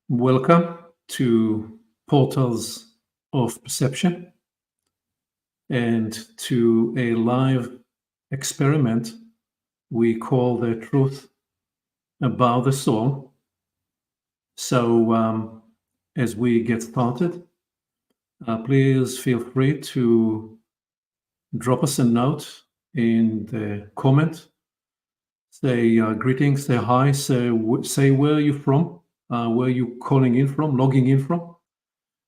Welcome to Portals of Perception and to a live experiment we call the truth about the soul. So, as we get started, please feel free to drop us a note in the comment. Say greetings, say hi, say where you're from, where you calling in from, logging in from.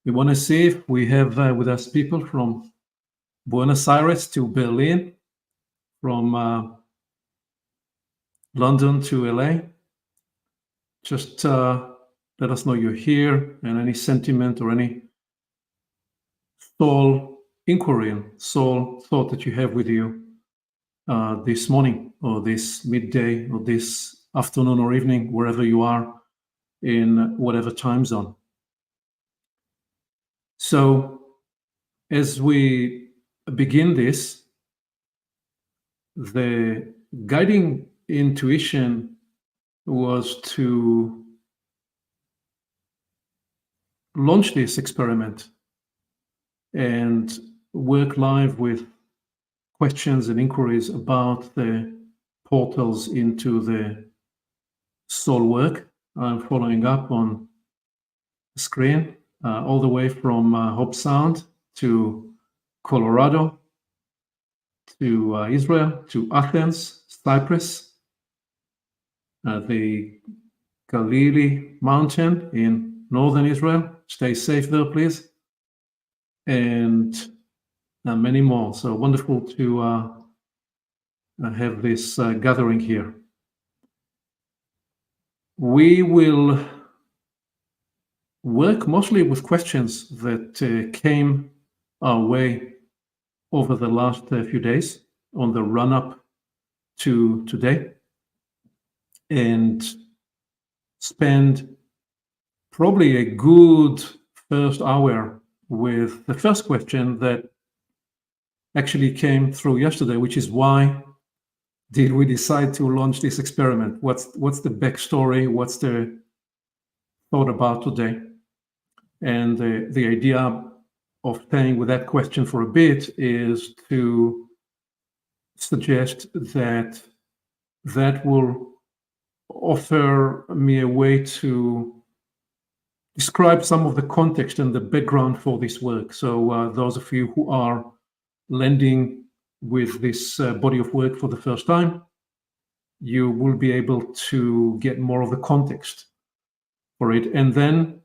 We want to see if we have with us people from Buenos Aires to Berlin, from London to LA. Just let us know you're here and any sentiment or any soul inquiry and soul thought that you have with you this morning or this midday or this afternoon or evening, wherever you are in whatever time zone. So as we begin this, the guiding intuition was to launch this experiment and work live with questions and inquiries about the portals into the soul work. I'm following up on the screen all the way from Hope Sound to Colorado to Israel to Athens, Cyprus, the Galilee mountain in northern Israel. Stay safe there, please. And many more. So wonderful to have this gathering here. We will work mostly with questions that came our way over the last few days on the run-up to today, and spend probably a good first hour with the first question that actually came through yesterday, which is why did we decide to launch this experiment? What's the backstory? What's the thought about today? And the idea of staying with that question for a bit is to suggest that that will offer me a way to describe some of the context and the background for this work. So those of you who are lending with this body of work for the first time, you will be able to get more of the context for it. And then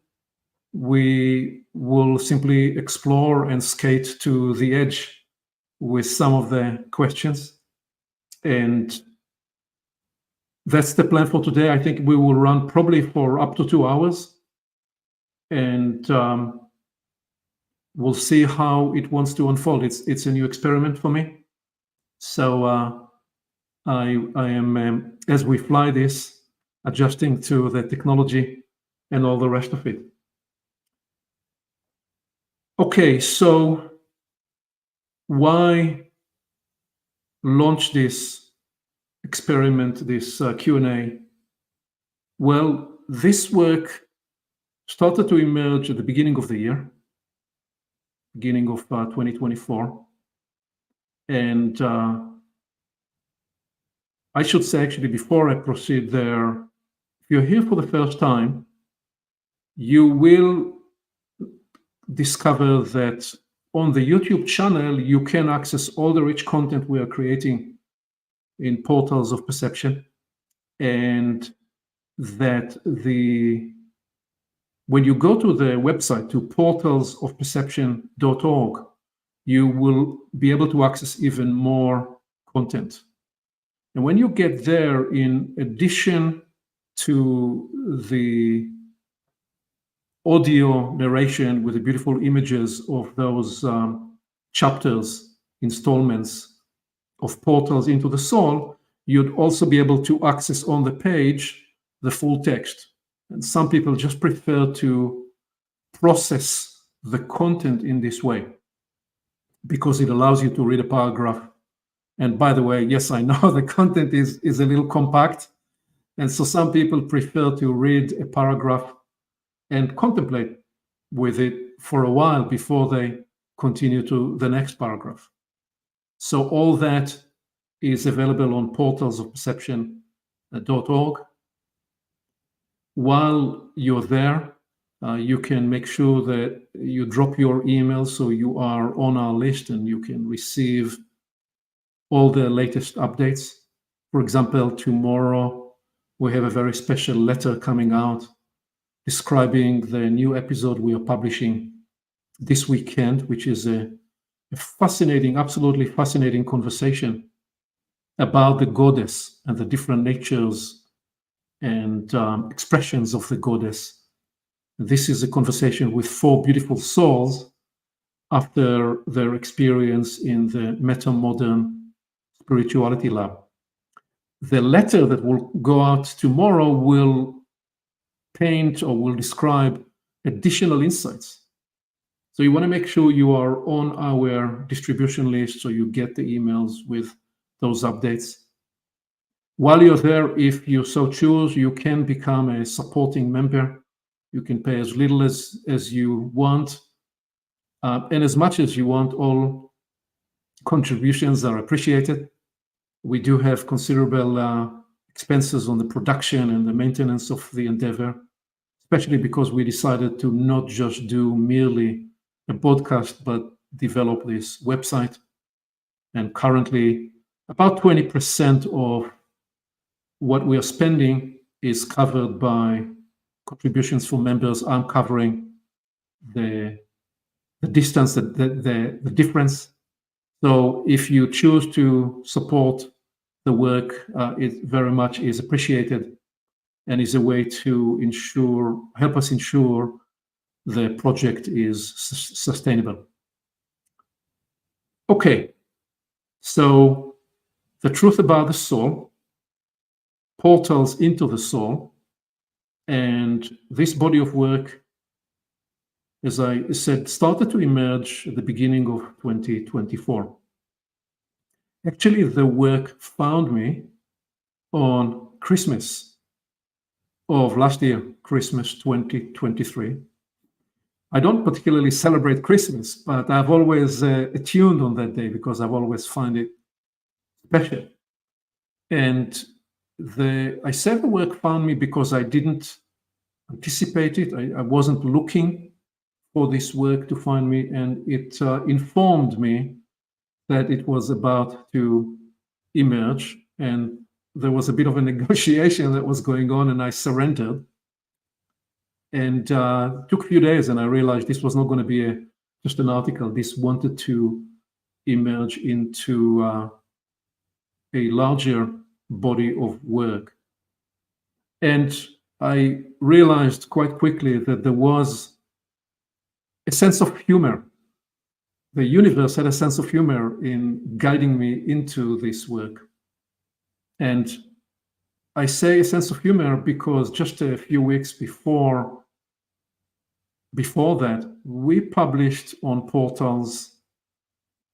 we will simply explore and skate to the edge with some of the questions. And that's the plan for today. I think we will run probably for up to 2 hours. And we'll see how it wants to unfold. It's a new experiment for me. So I am, as we fly this, adjusting to the technology and all the rest of it. Okay, so why launch this experiment, this Q&A? Well, this work started to emerge at the beginning of the year, beginning of 2024. And I should say, actually, before I proceed there, if you're here for the first time, you will discover that on the YouTube channel, you can access all the rich content we are creating in Portals of Perception, and that when you go to the website, to portalsofperception.org, you will be able to access even more content. And when you get there, in addition to the audio narration with the beautiful images of those chapters, installments of portals into the soul, you'd also be able to access on the page the full text. And some people just prefer to process the content in this way because it allows you to read a paragraph. And by the way, yes, I know the content is a little compact. And so some people prefer to read a paragraph and contemplate with it for a while before they continue to the next paragraph. So all that is available on portalsofperception.org. While you're there, you can make sure that you drop your email so you are on our list and you can receive all the latest updates. For example, tomorrow we have a very special letter coming out describing the new episode we are publishing this weekend, which is a fascinating, absolutely fascinating conversation about the goddess and the different natures and expressions of the goddess. This is a conversation with 4 beautiful souls after their experience in the Meta-Modern Spirituality Lab. The letter that will go out tomorrow will paint or will describe additional insights. So you want to make sure you are on our distribution list so you get the emails with those updates. While you're there, if you so choose, you can become a supporting member. You can pay as little as you want and as much as you want. All contributions are appreciated. We do have considerable expenses on the production and the maintenance of the endeavor, especially because we decided to not just do merely a podcast, but develop this website. And currently, about 20% of what we are spending is covered by contributions from members. I'm covering the distance, the difference. So if you choose to support the work, it very much is appreciated and is a way to help us ensure the project is sustainable. Okay, so the truth about the soul, portals into the soul, and this body of work, as I said, started to emerge at the beginning of 2024. Actually, the work found me on Christmas of last year, Christmas 2023. I don't particularly celebrate Christmas, but I've always attuned on that day because I've always found it special. And I said the work found me because I didn't anticipate it. I wasn't looking for this work to find me, and it informed me that it was about to emerge. And there was a bit of a negotiation that was going on, and I surrendered. And took a few days, and I realized this was not going to be just an article. This wanted to emerge into a larger body of work. And I realized quite quickly that there was a sense of humor. The universe had a sense of humor in guiding me into this work. And I say a sense of humor because just a few weeks before that, we published on portals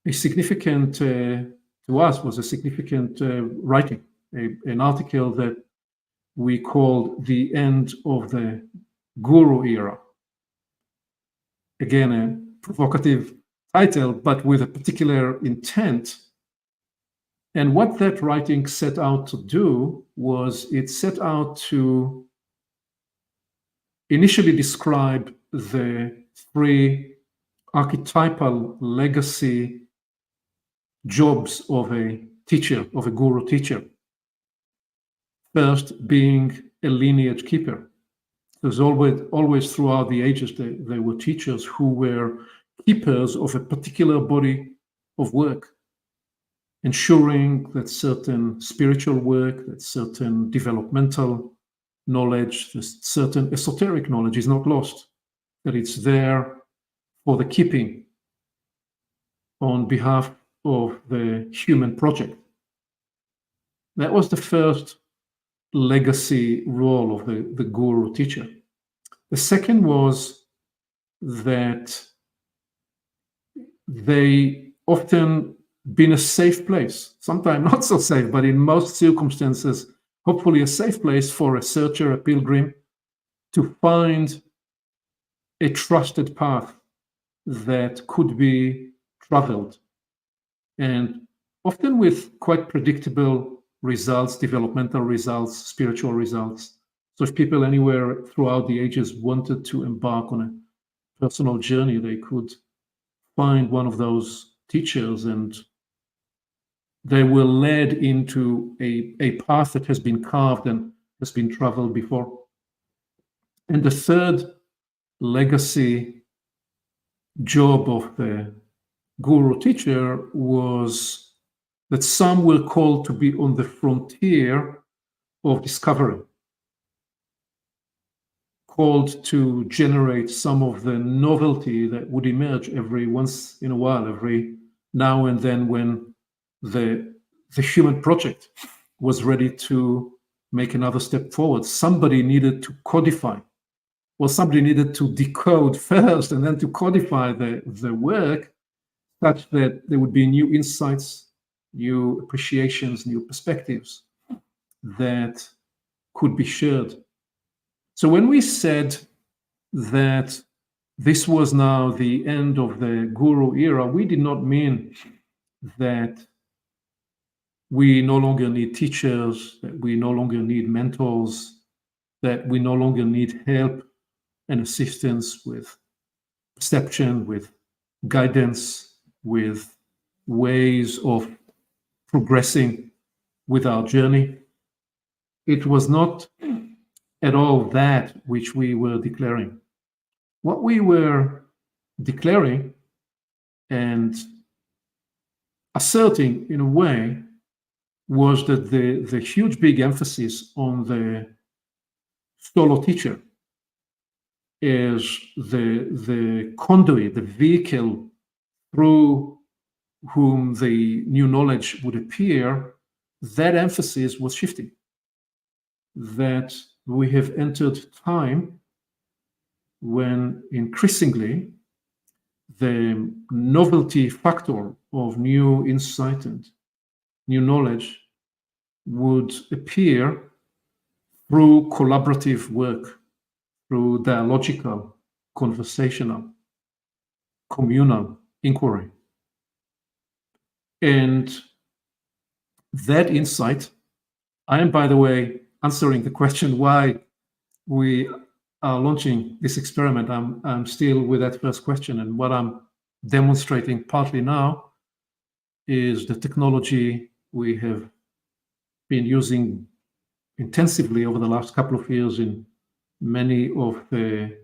a significant, to us, was a significant writing, an article that we called The End of the Guru Era. Again, a provocative title, but with a particular intent. And what that writing set out to do was it set out to initially describe the 3 archetypal legacy jobs of a teacher, of a guru teacher. First, being a lineage keeper. There's always throughout the ages, there were teachers who were keepers of a particular body of work, ensuring that certain spiritual work, that certain developmental knowledge, that certain esoteric knowledge is not lost, that it's there for the keeping on behalf of the human project. That was the first legacy role of the guru teacher. The second was that they often been a safe place, sometimes not so safe, but in most circumstances, hopefully a safe place for a searcher, a pilgrim, to find a trusted path that could be traveled, and often with quite predictable results, developmental results, spiritual results. So if people anywhere throughout the ages wanted to embark on a personal journey, they could find one of those teachers, and they were led into a path that has been carved and has been traveled before. And the third legacy job of the guru teacher was that some were called to be on the frontier of discovery, called to generate some of the novelty that would emerge every once in a while, every now and then, when the human project was ready to make another step forward. Somebody needed to codify. Well, somebody needed to decode first and then to codify the work such that there would be new insights, new appreciations, new perspectives that could be shared. So when we said that this was now the end of the guru era, we did not mean that we no longer need teachers, that we no longer need mentors, that we no longer need help and assistance with perception, with guidance, with ways of progressing with our journey. It was not at all that which we were declaring. What we were declaring and asserting in a way was that the huge big emphasis on the solo teacher is the conduit, the vehicle through whom the new knowledge would appear, that emphasis was shifting. That we have entered time when increasingly the novelty factor of new insight and new knowledge would appear through collaborative work, through dialogical, conversational, communal inquiry. And that insight, I am, by the way, answering the question why we are launching this experiment. I'm still with that first question, and what I'm demonstrating partly now is the technology we have been using intensively over the last couple of years in many of the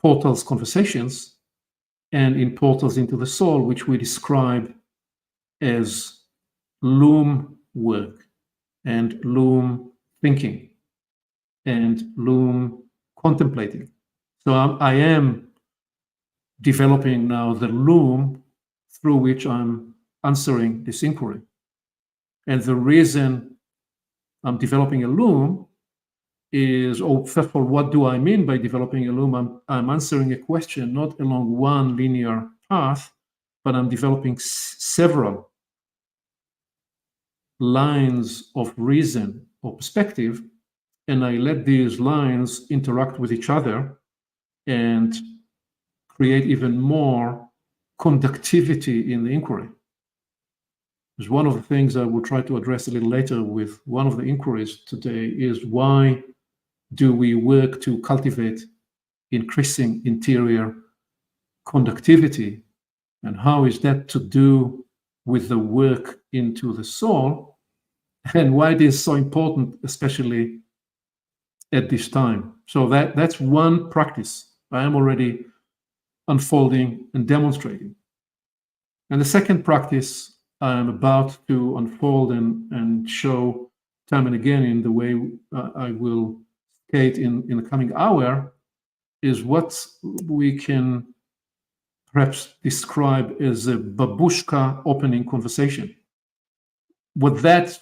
portals conversations and in portals into the soul, which we describe as loom work and loom thinking and loom contemplating. So I am developing now the loom through which I'm answering this inquiry. And the reason I'm developing a loom is, first of all, what do I mean by developing a loom? I'm answering a question not along one linear path, but I'm developing several lines of reason or perspective, and I let these lines interact with each other and create even more conductivity in the inquiry. Because one of the things I will try to address a little later with one of the inquiries today is, why do we work to cultivate increasing interior conductivity, and how is that to do with the work into the soul, and why it is so important, especially at this time. So that's one practice I am already unfolding and demonstrating. And the second practice I'm about to unfold and show time and again in the way I will state in the coming hour is what we can perhaps describe as a babushka opening conversation. What that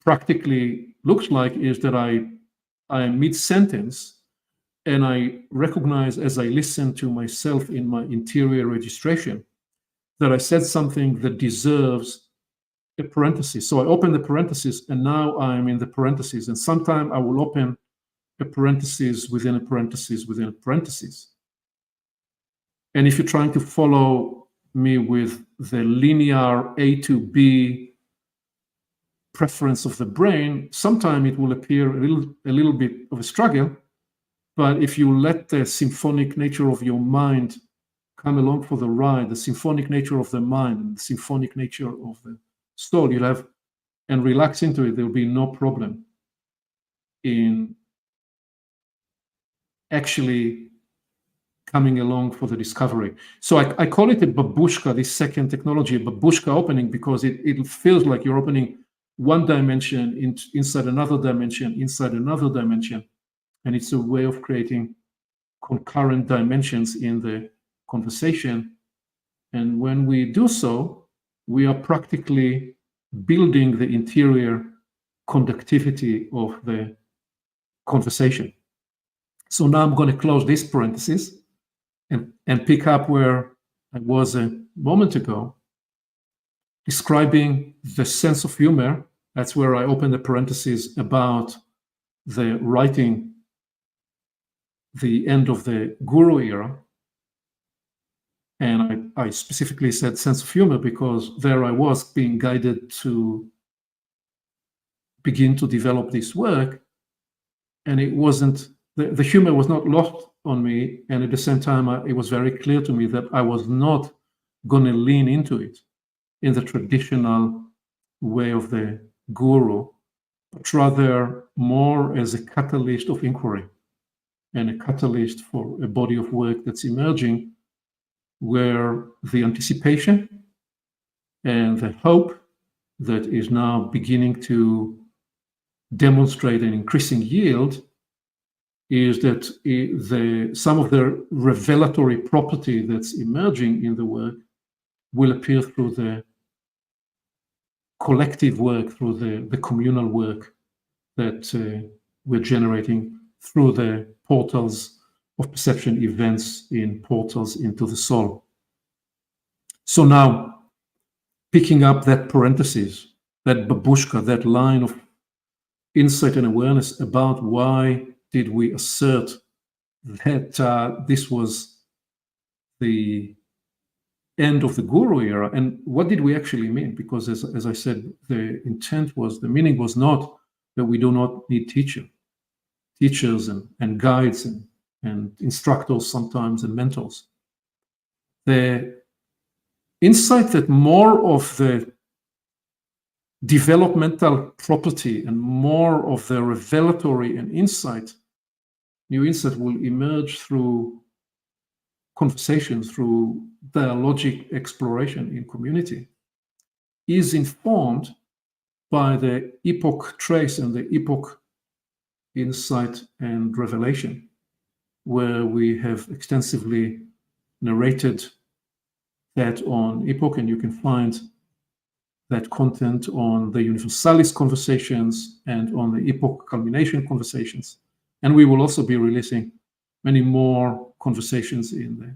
practically looks like is that I am mid-sentence and I recognize, as I listen to myself in my interior registration, that I said something that deserves a parenthesis. So I open the parenthesis, and now I'm in the parenthesis. And sometime I will open a parenthesis within a parenthesis within a parenthesis. And if you're trying to follow me with the linear A to B preference of the brain, sometimes it will appear a little bit of a struggle. But if you let the symphonic nature of your mind come along for the ride, the symphonic nature of the mind and the symphonic nature of the soul, you'll have, and relax into it, there will be no problem in actually coming along for the discovery. So I call it a babushka, this second technology, a babushka opening, because it feels like you're opening one dimension inside another dimension, inside another dimension. And it's a way of creating concurrent dimensions in the conversation. And when we do so, we are practically building the interior conductivity of the conversation. So now I'm going to close this parenthesis and pick up where I was a moment ago, describing the sense of humor. That's where I opened the parenthesis about the writing, the end of the Guru era. And I specifically said sense of humor because there I was being guided to begin to develop this work. And it wasn't, the humor was not lost on me. And at the same time, it was very clear to me that I was not going to lean into it in the traditional way of the Guru, but rather more as a catalyst of inquiry and a catalyst for a body of work that's emerging, where the anticipation and the hope that is now beginning to demonstrate an increasing yield is that some of the revelatory property that's emerging in the work will appear through the collective work, through the communal work that we're generating through the portals of perception events in portals into the soul. So now, picking up that parenthesis, that babushka, that line of insight and awareness about why did we assert that this was the end of the Guru era, and what did we actually mean? Because as I said, the meaning was not that we do not need teachers and guides and instructors sometimes and mentors. The insight that more of the developmental property and more of the revelatory and new insight will emerge through conversation, through dialogic exploration in community, is informed by the epoch trace and the epoch insight and revelation, where we have extensively narrated that on epoch, and you can find that content on the Universalis conversations and on the epoch culmination conversations. And we will also be releasing many more conversations in the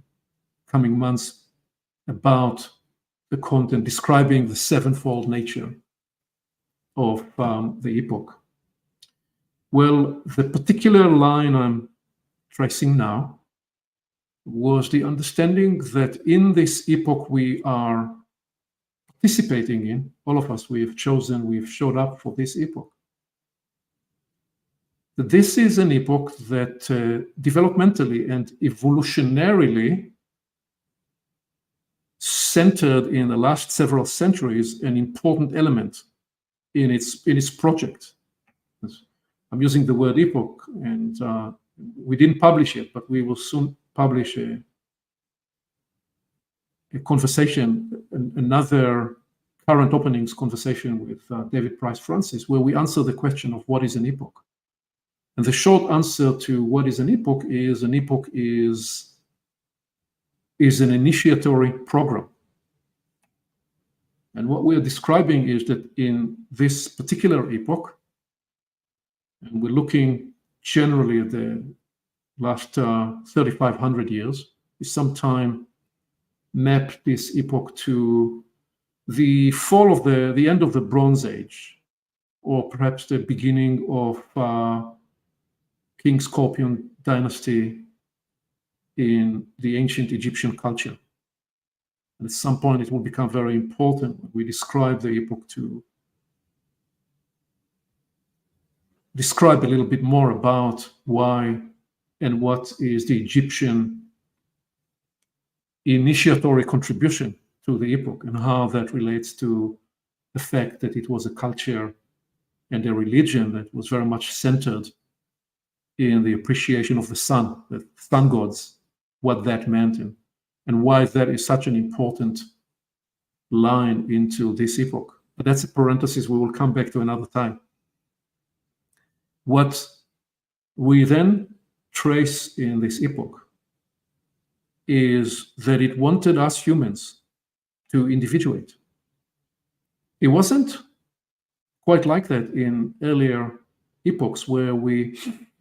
coming months about the content describing the sevenfold nature of the epoch. Well, the particular line I'm tracing now was the understanding that in this epoch we are participating in, all of us, we've showed up for this epoch. That this is an epoch that developmentally and evolutionarily centered in the last several centuries an important element in its project. I'm using the word epoch, and we didn't publish it, but we will soon publish a conversation, another current openings conversation with David Price Francis, where we answer the question of what is an epoch. And the short answer to what is an epoch is an initiatory program. And what we are describing is that in this particular epoch, and we're looking generally at the last 3,500 years, we sometime map this epoch to the fall of the end of the Bronze Age, or perhaps the beginning of King Scorpion dynasty in the ancient Egyptian culture. And at some point, it will become very important. We describe the epoch to describe a little bit more about why and what is the Egyptian initiatory contribution to the epoch and how that relates to the fact that it was a culture and a religion that was very much centered in the appreciation of the sun, the sun gods, what that meant, and why that is such an important line into this epoch. But that's a parenthesis we will come back to another time. What we then trace in this epoch is that it wanted us humans to individuate. It wasn't quite like that in earlier epochs where we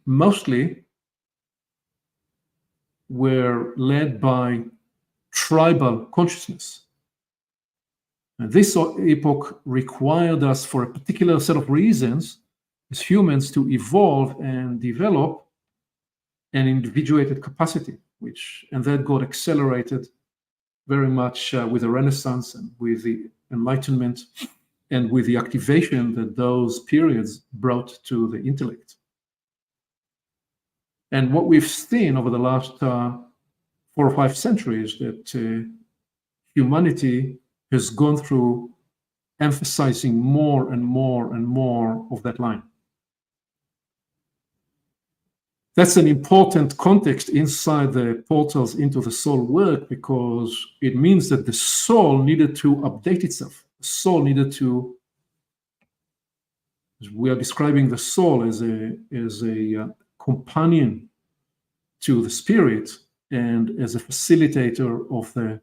mostly were led by tribal consciousness. And this epoch required us, for a particular set of reasons, as humans to evolve and develop an individuated capacity, and that got accelerated very much with the Renaissance and with the Enlightenment and with the activation that those periods brought to the intellect. And what we've seen over the last 4 or 5 centuries, that humanity has gone through emphasizing more and more and more of that line. That's an important context inside the portals into the soul work, because it means that the soul needed to update itself. The soul needed to, we are describing the soul as a companion to the spirit and as a facilitator of the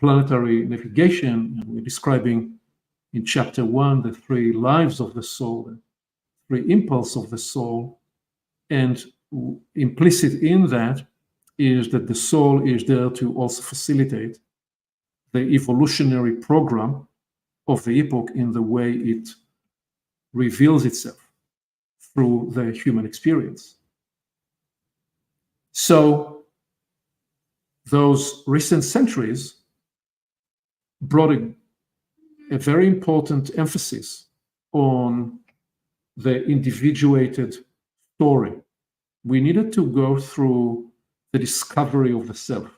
planetary navigation. And we're describing in chapter 1 the 3 lives of the soul, the 3 impulses of the soul. And implicit in that is that the soul is there to also facilitate the evolutionary program of the epoch in the way it reveals itself through the human experience. So those recent centuries brought a very important emphasis on the individuated story. We needed to go through the discovery of the self.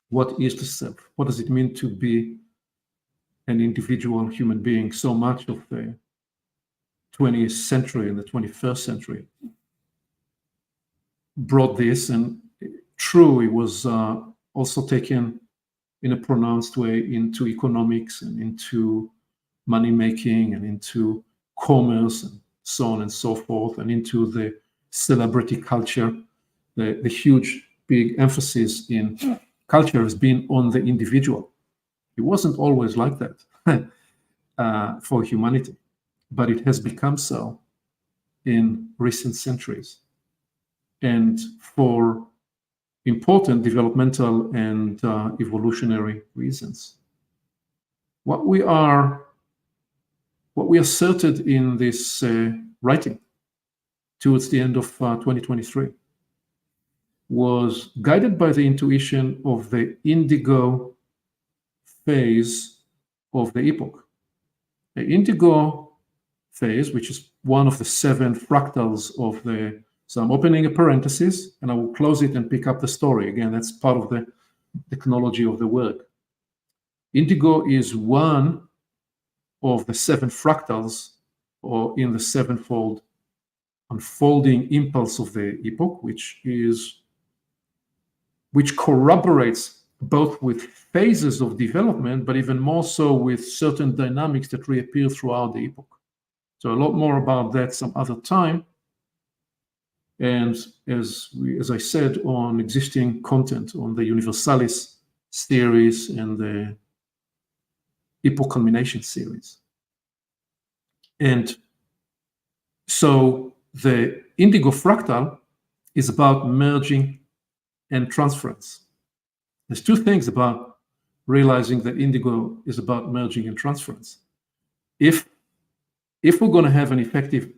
What is the self? What does it mean to be an individual human being? So much of the 20th century and the 21st century brought this, and true, it was also taken in a pronounced way into economics and into money making and into commerce and so on and so forth, and into the celebrity culture. The huge big emphasis in culture has been on the individual. It wasn't always like that for humanity, but it has become so in recent centuries, and for important developmental and evolutionary reasons. What we asserted in this writing towards the end of 2023 was guided by the intuition of the indigo phase of the epoch. The indigo phase, which is one of the 7 fractals of the, so I'm opening a parenthesis and I will close it and pick up the story. Again, that's part of the technology of the work. Indigo is one of the 7 fractals, or in the 7-fold unfolding impulse of the epoch, which corroborates both with phases of development, but even more so with certain dynamics that reappear throughout the epoch. So a lot more about that some other time. And as I said, on existing content on the Universalis series and the Epoch Culmination series. And so the indigo fractal is about merging and transference. There's 2 things about realizing that indigo is about merging and transference. If we're going to have an effective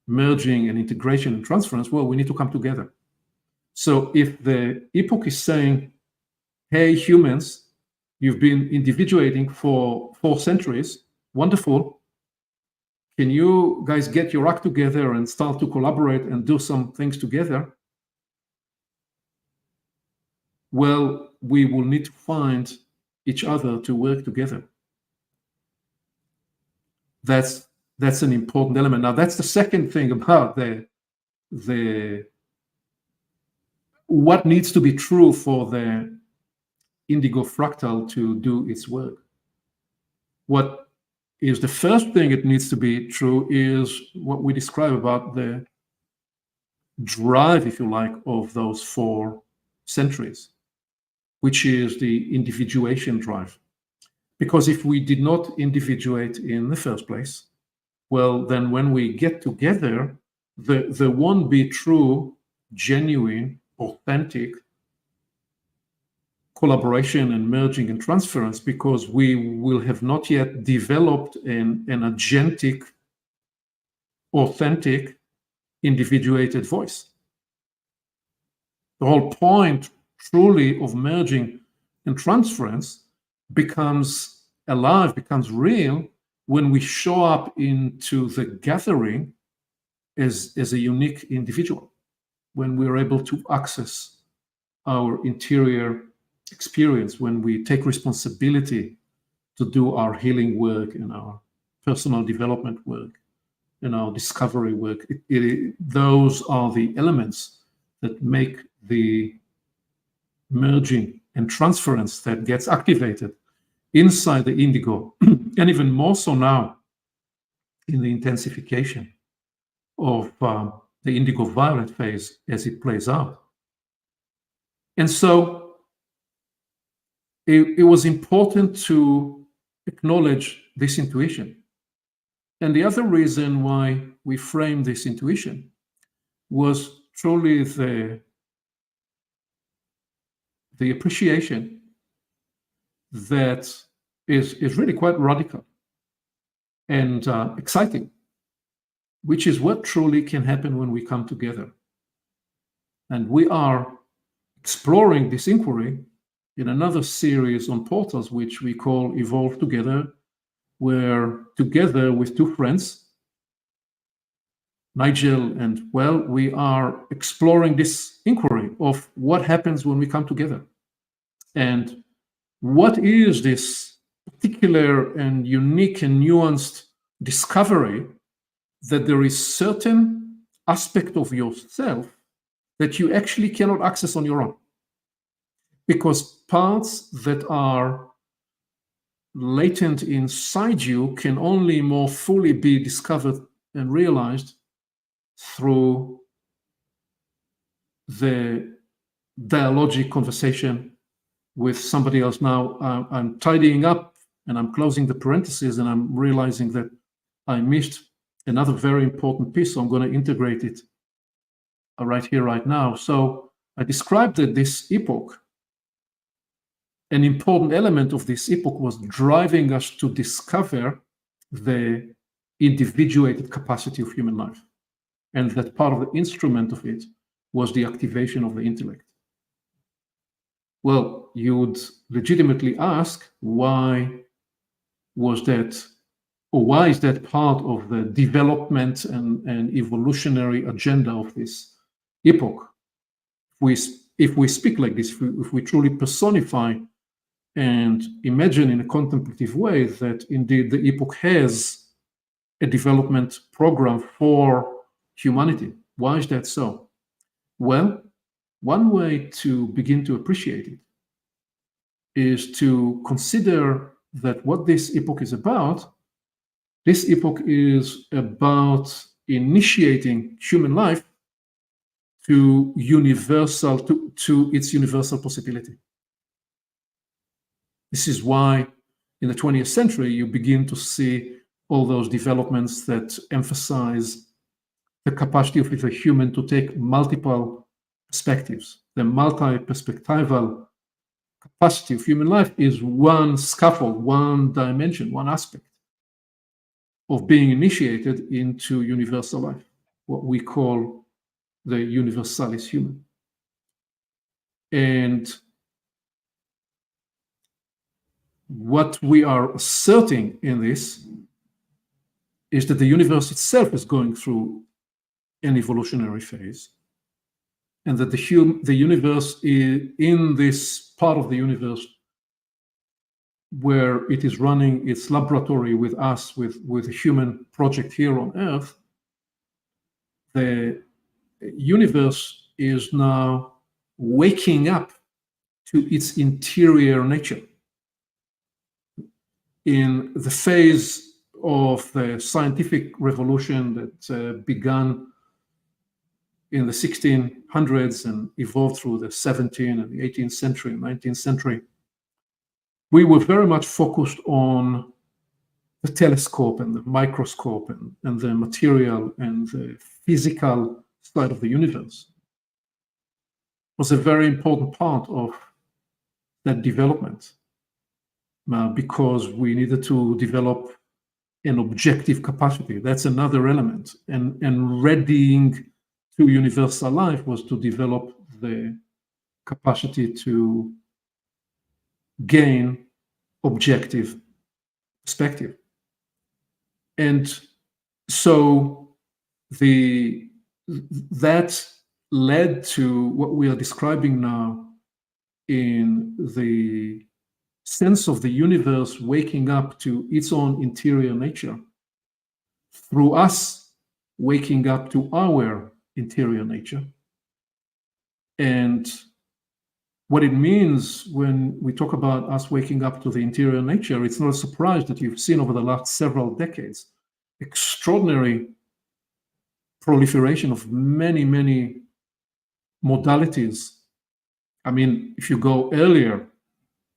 merging and integration and transference, well, we need to come together. So if the epoch is saying, hey, humans, you've been individuating for 4 centuries, wonderful. Can you guys get your act together and start to collaborate and do some things together? Well, we will need to find each other to work together. That's an important element. Now, that's the second thing about the what needs to be true for the indigo fractal to do its work. What is the first thing it needs to be true is what we describe about the drive, if you like, of those 4 centuries, which is the individuation drive. Because if we did not individuate in the first place, well, then when we get together, there won't be true, genuine, authentic collaboration and merging and transference, because we will have not yet developed an agentic, authentic, individuated voice. The whole point truly of merging and transference becomes alive, becomes real, when we show up into the gathering as a unique individual, when we're able to access our interior experience, when we take responsibility to do our healing work and our personal development work and our discovery work. Those are the elements that make the merging and transference that gets activated inside the indigo, and even more so now in the intensification of the indigo violet phase as it plays out. And so it was important to acknowledge this intuition. And the other reason why we framed this intuition was truly the appreciation that is really quite radical and exciting, which is what truly can happen when we come together. And we are exploring this inquiry in another series on portals, which we call Evolve Together, where together with 2 friends, Nigel and Well, we are exploring this inquiry of what happens when we come together. And what is this particular and unique and nuanced discovery that there is certain aspect of yourself that you actually cannot access on your own? Because parts that are latent inside you can only more fully be discovered and realized through the dialogic conversation with somebody else. Now, I'm tidying up and I'm closing the parentheses, and I'm realizing that I missed another very important piece, so I'm going to integrate it right here, right now. So I described that this epoch, an important element of this epoch, was driving us to discover the individuated capacity of human life. And that part of the instrument of it was the activation of the intellect. Well, you would legitimately ask, why was that, or why is that part of the development and evolutionary agenda of this epoch? If we speak like this, if we truly personify and imagine in a contemplative way that indeed the epoch has a development program for humanity. Why is that so? Well, one way to begin to appreciate it is to consider that what this epoch is about initiating human life to its universal possibility. This is why in the 20th century, you begin to see all those developments that emphasize the capacity of the human to take multiple perspectives. The multi-perspectival capacity of human life is one scaffold, one dimension, one aspect of being initiated into universal life. what we call the universalis human. And what we are asserting in this is that the universe itself is going through an evolutionary phase, and that the universe is in this part of the universe where it is running its laboratory with us, with a human project here on Earth. The universe is now waking up to its interior nature. In the phase of the scientific revolution that began in the 1600s and evolved through the 17th and the 18th century and 19th century, we were very much focused on the telescope and the microscope and the material and the physical side of the universe. It was a very important part of that development because we needed to develop an objective capacity. That's another element. And readying to universal life was to develop the capacity to gain objective perspective. And so that led to what we are describing now in the sense of the universe waking up to its own interior nature through us waking up to our interior nature. And what it means when we talk about us waking up to the interior nature, it's not a surprise that you've seen over the last several decades extraordinary proliferation of many, many modalities. I mean, if you go earlier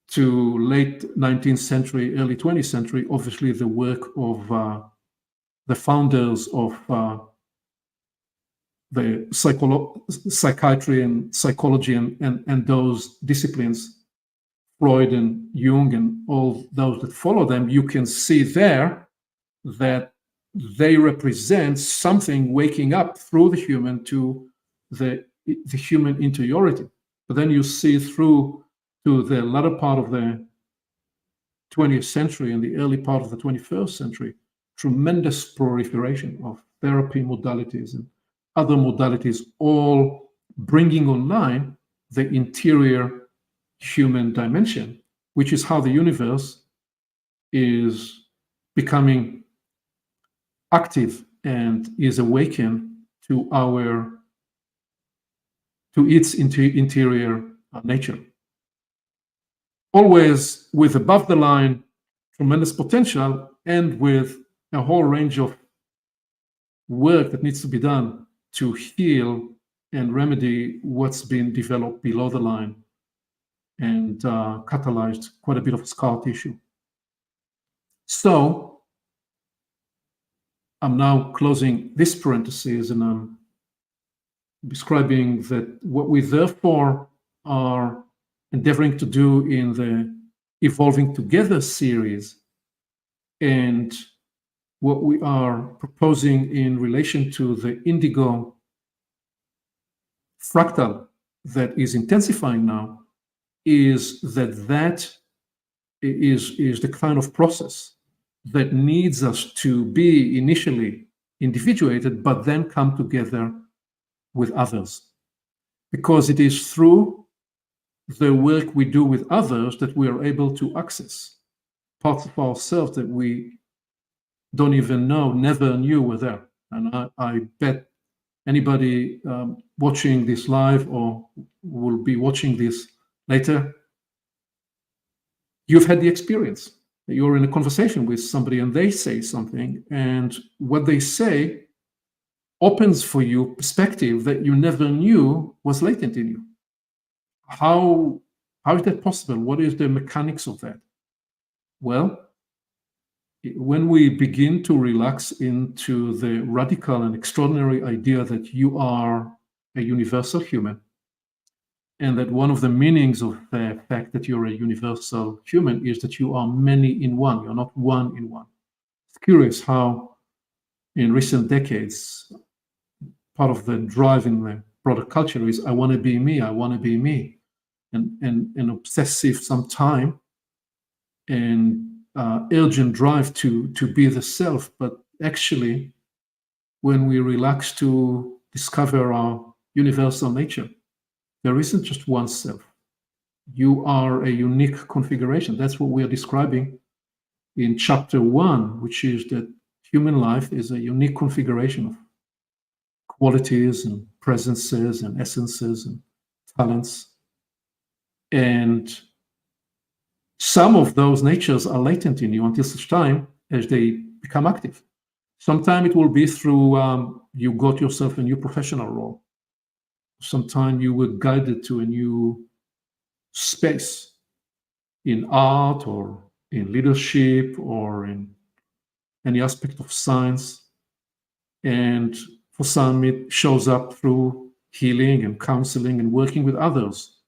to late 19th century, early 20th century, obviously the work of the founders of the psychiatry and psychology and those disciplines, Freud and Jung and all those that follow them, you can see there that they represent something waking up through the human to the human interiority. But then you see through to the latter part of the 20th century and the early part of the 21st century, tremendous proliferation of therapy modalities and other modalities, all bringing online the interior human dimension, which is how the universe is becoming active and is awakened to its interior nature. Always with above the line tremendous potential and with a whole range of work that needs to be done to heal and remedy what's been developed below the line and catalyzed quite a bit of scar tissue. So I'm now closing this parenthesis and I'm describing that what we therefore are endeavoring to do in the Evolving Together series and what we are proposing in relation to the indigo fractal that is intensifying now is that is the kind of process that needs us to be initially individuated, but then come together with others. Because it is through the work we do with others that we are able to access parts of ourselves that we don't even know, never knew were there. And I bet anybody watching this live or will be watching this later, you've had the experience. You're in a conversation with somebody and they say something, and what they say opens for you perspective that you never knew was latent in you. How is that possible? What is the mechanics of that? Well, when we begin to relax into the radical and extraordinary idea that you are a universal human, and that one of the meanings of the fact that you're a universal human is that you are many in one, you're not one in one. It's curious how in recent decades, part of the drive in the broader culture is I want to be me, I want to be me, and an obsessive sometime and urgent drive to be the self. But actually, when we relax to discover our universal nature, there isn't just one self. You are a unique configuration. That's what we are describing in chapter 1, which is that human life is a unique configuration of qualities and presences and essences and talents. And some of those natures are latent in you until such time as they become active. Sometimes it will be through you got yourself a new professional role. Sometimes you were guided to a new space in art or in leadership or in any aspect of science. And for some, it shows up through healing and counseling and working with others.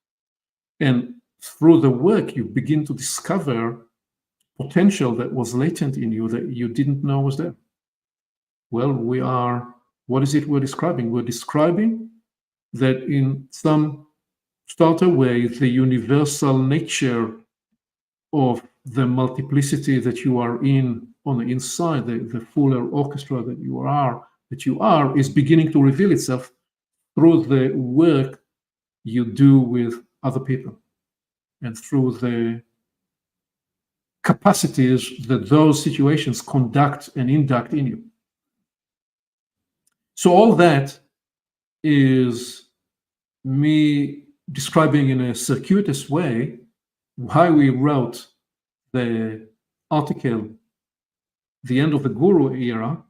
And through the work, you begin to discover potential that was latent in you that you didn't know was there. Well, what is it we're describing? We're describing that in some starter way, the universal nature of the multiplicity that you are in on the inside, the fuller orchestra that you are is beginning to reveal itself through the work you do with other people and through the capacities that those situations conduct and induct in you. So all that is me describing in a circuitous way why we wrote the article, The End of the Guru Era,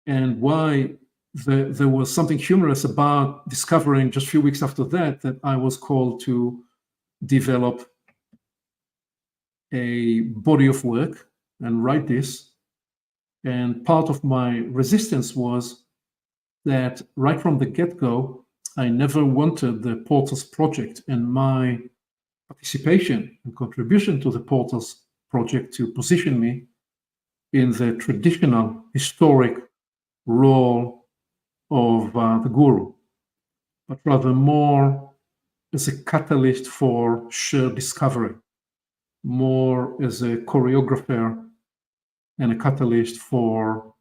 and why there was something humorous about discovering just a few weeks after that I was called to develop a body of work and write this. And part of my resistance was that right from the get-go, I never wanted the Portals Project and my participation and contribution to the Portals Project to position me in the traditional historic role of the guru, but rather more as a catalyst for shared discovery, more as a choreographer and a catalyst for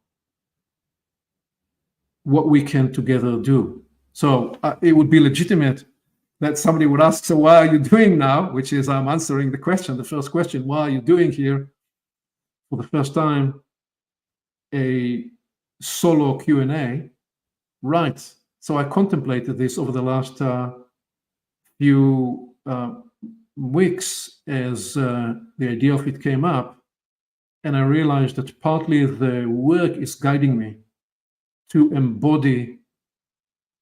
what we can together do. So it would be legitimate that somebody would ask, so why are you doing now? Which is, I'm answering the question, the first question, why are you doing here for the first time a solo Q&A? Right. So I contemplated this over the last few weeks as the idea of it came up. And I realized that partly the work is guiding me to embody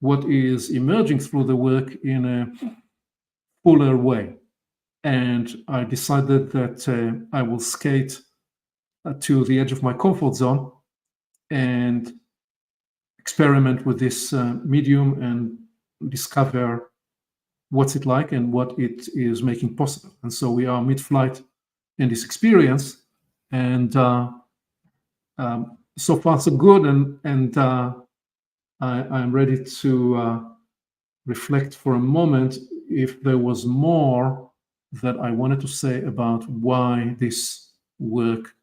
what is emerging through the work in a fuller way. And I decided that I will skate to the edge of my comfort zone and experiment with this medium and discover what's it like and what it is making possible. And so we are mid-flight in this experience, and so far so good. And I'm ready to reflect for a moment if there was more that I wanted to say about why this work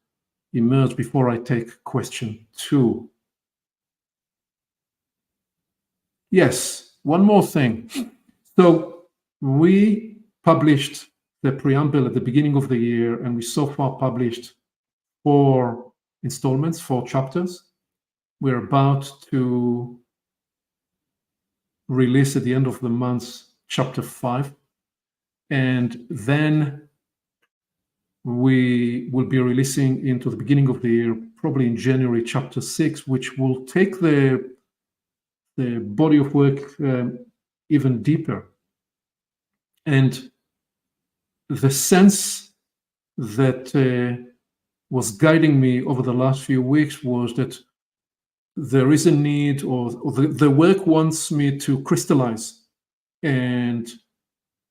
emerged before I take question 2. Yes, one more thing. So we published the preamble at the beginning of the year, and we so far published 4 installments, 4 chapters. We're about to release at the end of the month chapter 5, and then we will be releasing into the beginning of the year, probably in January, chapter 6, which will take the body of work even deeper. And the sense that was guiding me over the last few weeks was that there is a need, or the work wants me to crystallize and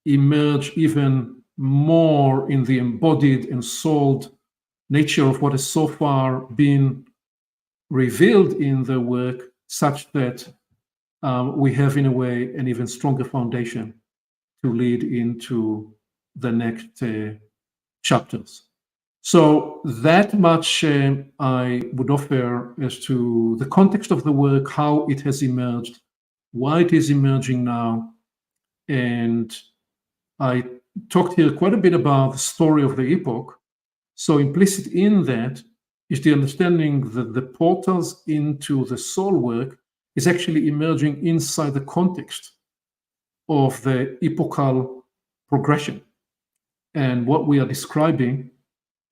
emerge even more in the embodied and souled nature of what has so far been revealed in the work, such that we have, in a way, an even stronger foundation to lead into the next chapters. So that much I would offer as to the context of the work, how it has emerged, why it is emerging now. And I talked here quite a bit about the story of the epoch. So implicit in that is the understanding that the portals into the soul work is actually emerging inside the context of the epochal progression. And what we are describing,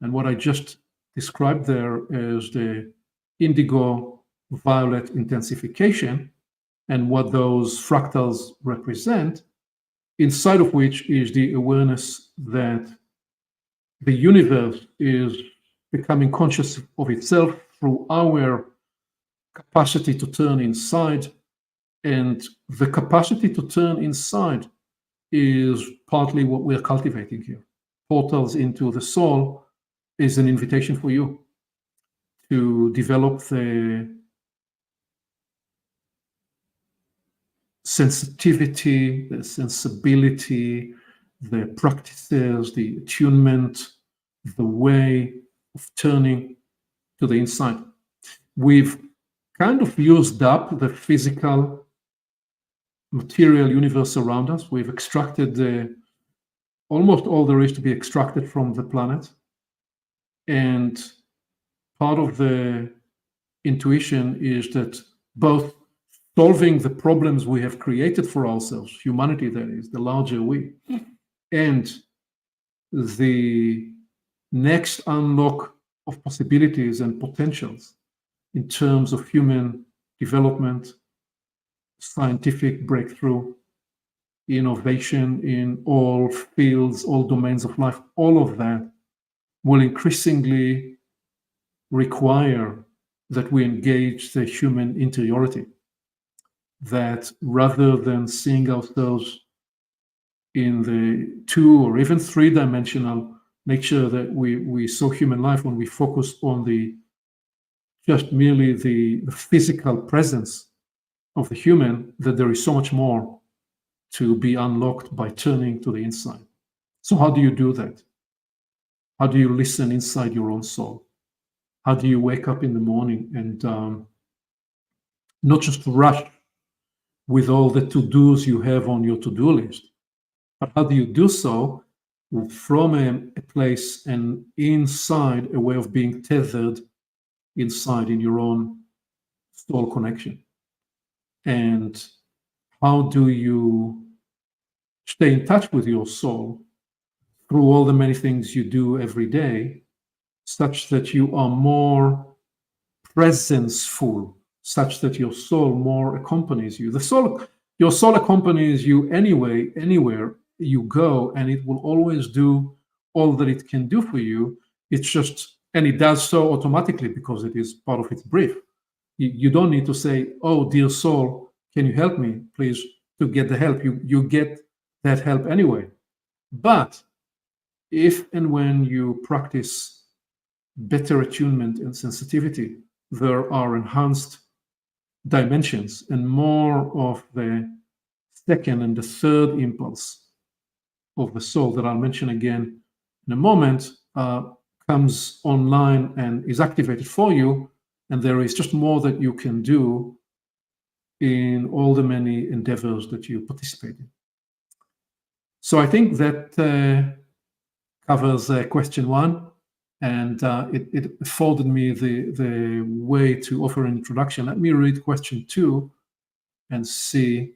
and what I just described there as the indigo-violet intensification, and what those fractals represent, inside of which is the awareness that the universe is becoming conscious of itself through our capacity to turn inside. And the capacity to turn inside is partly what we're cultivating here. Portals into the soul is an invitation for you to develop the sensitivity, the sensibility, the practices, the attunement, the way of turning to the inside. We've kind of used up the physical material universe around us. We've extracted almost all there is to be extracted from the planet. And part of the intuition is that both solving the problems we have created for ourselves, humanity that is, the larger we, and the next unlock of possibilities and potentials in terms of human development, scientific breakthrough, innovation in all fields, all domains of life, all of that will increasingly require that we engage the human interiority. That rather than seeing ourselves in the 2 or even 3-dimensional nature that we saw human life when we focused on just merely the physical presence of the human, that there is so much more to be unlocked by turning to the inside. So how do you do that? How do you listen inside your own soul? How do you wake up in the morning and not just rush with all the to-dos you have on your to-do list, but how do you do so from a place and inside, a way of being tethered inside in your own soul connection? And how do you stay in touch with your soul through all the many things you do every day, such that you are more presenceful, such that your soul more accompanies you? Your soul accompanies you anyway, anywhere you go, and it will always do all that it can do for you. It's just, and it does so automatically because it is part of its brief. You don't need to say, "Oh, dear soul, can you help me, please?" to get the help. You get that help anyway. But if and when you practice better attunement and sensitivity, there are enhanced dimensions and more of the second and the third impulse of the soul that I'll mention again in a moment comes online and is activated for you, and there is just more that you can do in all the many endeavors that you participate in. So I think that covers question 1, and it afforded me the way to offer an introduction. Let me read question 2 and see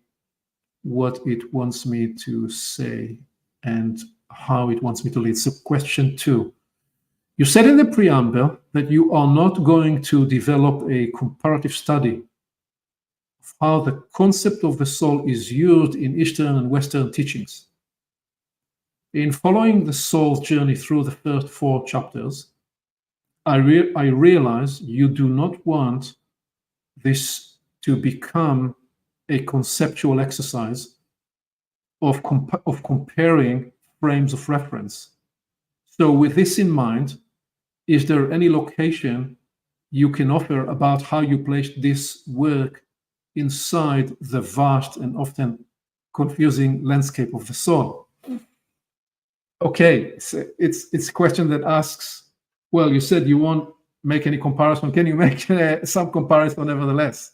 what it wants me to say and how it wants me to lead. So question 2. You said in the preamble that you are not going to develop a comparative study of how the concept of the soul is used in Eastern and Western teachings. In following the soul's journey through the first 4 chapters, I realize you do not want this to become a conceptual exercise of comparing frames of reference. So with this in mind, is there any location you can offer about how you placed this work inside the vast and often confusing landscape of the soul? Okay, so it's a question that asks, well, you said you won't make any comparison. Can you make some comparison nevertheless?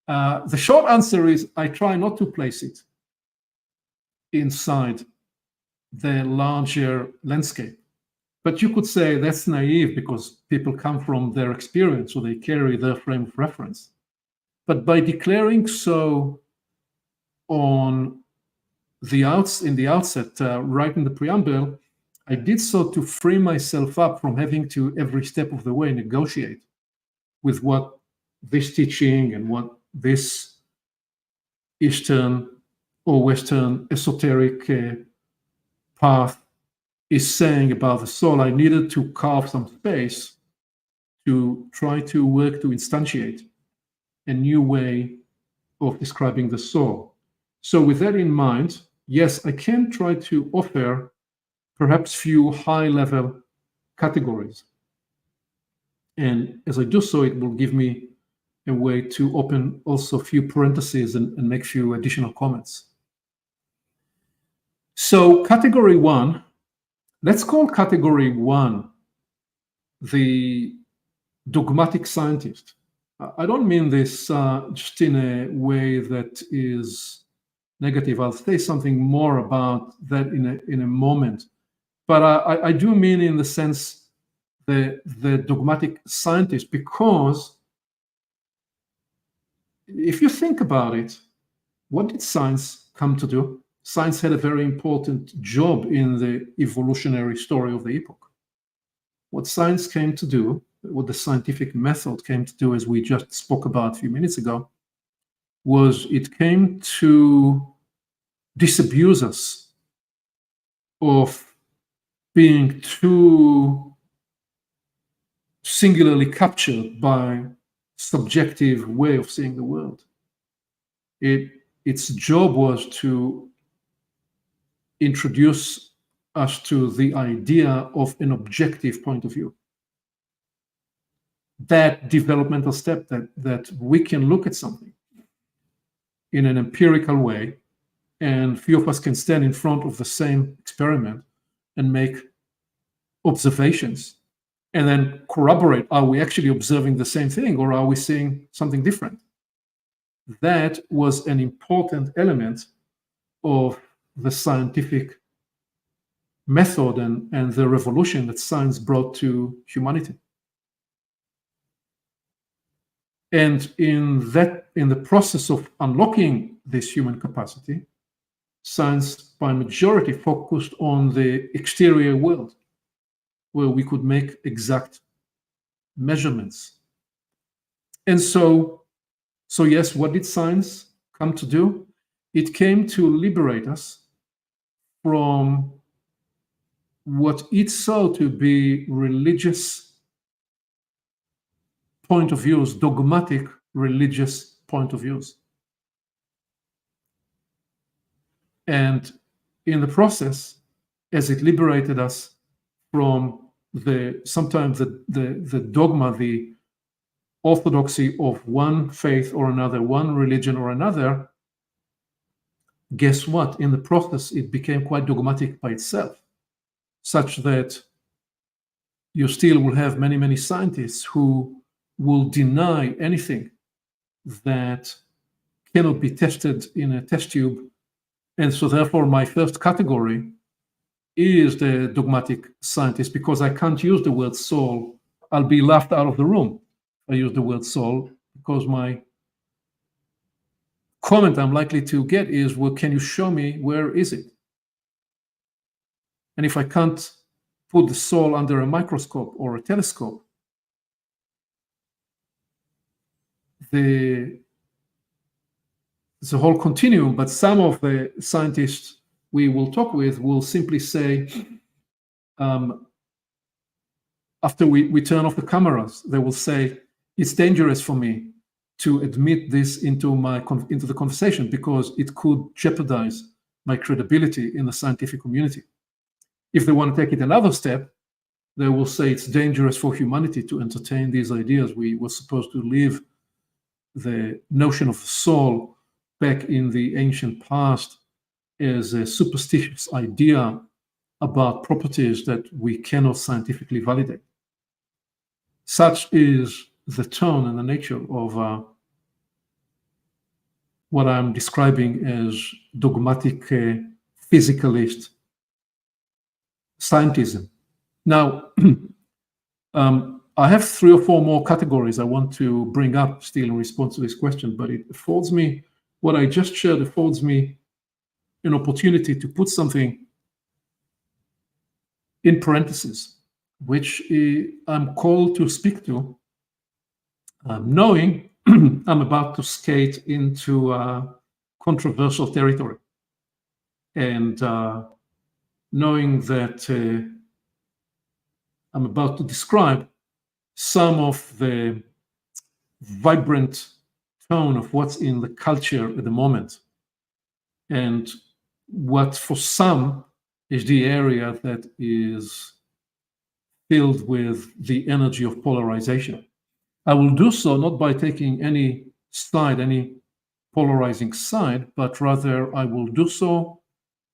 The short answer is I try not to place it inside the larger landscape. But you could say that's naive because people come from their experience, so they carry their frame of reference. But by declaring so in the outset, right in the preamble, I did so to free myself up from having to every step of the way negotiate with what this teaching and what this Eastern or Western esoteric path is saying about the soul. I needed to carve some space to try to work to instantiate a new way of describing the soul. So with that in mind, yes, I can try to offer perhaps few high-level categories. And as I do so, it will give me a way to open also a few parentheses and make few additional comments. So category one, let's call category one the dogmatic scientist. I don't mean this just in a way that is negative. I'll say something more about that in a moment. But I do mean in the sense the dogmatic scientist, because if you think about it, what did science come to do? Science had a very important job in the evolutionary story of the epoch. What science came to do, what the scientific method came to do, as we just spoke about a few minutes ago, was it came to disabuse us of being too singularly captured by subjective way of seeing the world. Its job was to introduce us to the idea of an objective point of view. That developmental step that we can look at something in an empirical way, and few of us can stand in front of the same experiment and make observations and then corroborate, are we actually observing the same thing or are we seeing something different? That was an important element of the scientific method and the revolution that science brought to humanity. And in the process of unlocking this human capacity, science by majority focused on the exterior world, where we could make exact measurements. And so yes, what did science come to do? It came to liberate us from what it saw to be religious point of views, dogmatic religious point of views. And in the process, as it liberated us from sometimes the dogma, the orthodoxy of one faith or another, one religion or another, guess what? In the process, it became quite dogmatic by itself, such that you still will have many, many scientists who will deny anything that cannot be tested in a test tube. And so therefore, my first category is the dogmatic scientist, because I can't use the word soul. I'll be laughed out of the room if I use the word soul, because my comment I'm likely to get is, well, can you show me where is it? And if I can't put the soul under a microscope or a telescope, there's a whole continuum, but some of the scientists we will talk with will simply say, after we turn off the cameras, they will say, it's dangerous for me to admit this into the conversation because it could jeopardize my credibility in the scientific community. If they want to take it another step, they will say it's dangerous for humanity to entertain these ideas. We were supposed to live the notion of soul back in the ancient past as a superstitious idea about properties that we cannot scientifically validate. Such is the tone and the nature of what I'm describing as dogmatic physicalist scientism. Now, I have 3 or 4 more categories I want to bring up still in response to this question, but it affords me, what I just shared affords me an opportunity to put something in parentheses, which I'm called to speak to, knowing I'm about to skate into controversial territory, and knowing that I'm about to describe some of the vibrant tone of what's in the culture at the moment, and what for some is the area that is filled with the energy of polarization. I will do so not by taking any side, any polarizing side, but rather I will do so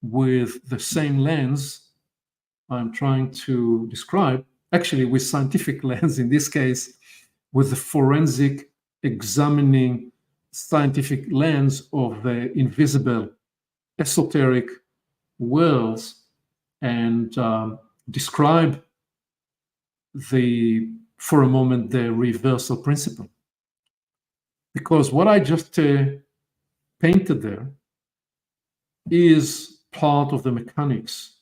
with the same lens I'm trying to describe, actually with scientific lens in this case, with the forensic examining scientific lens of the invisible esoteric worlds, and describe for a moment the reversal principle. Because what I just painted there is part of the mechanics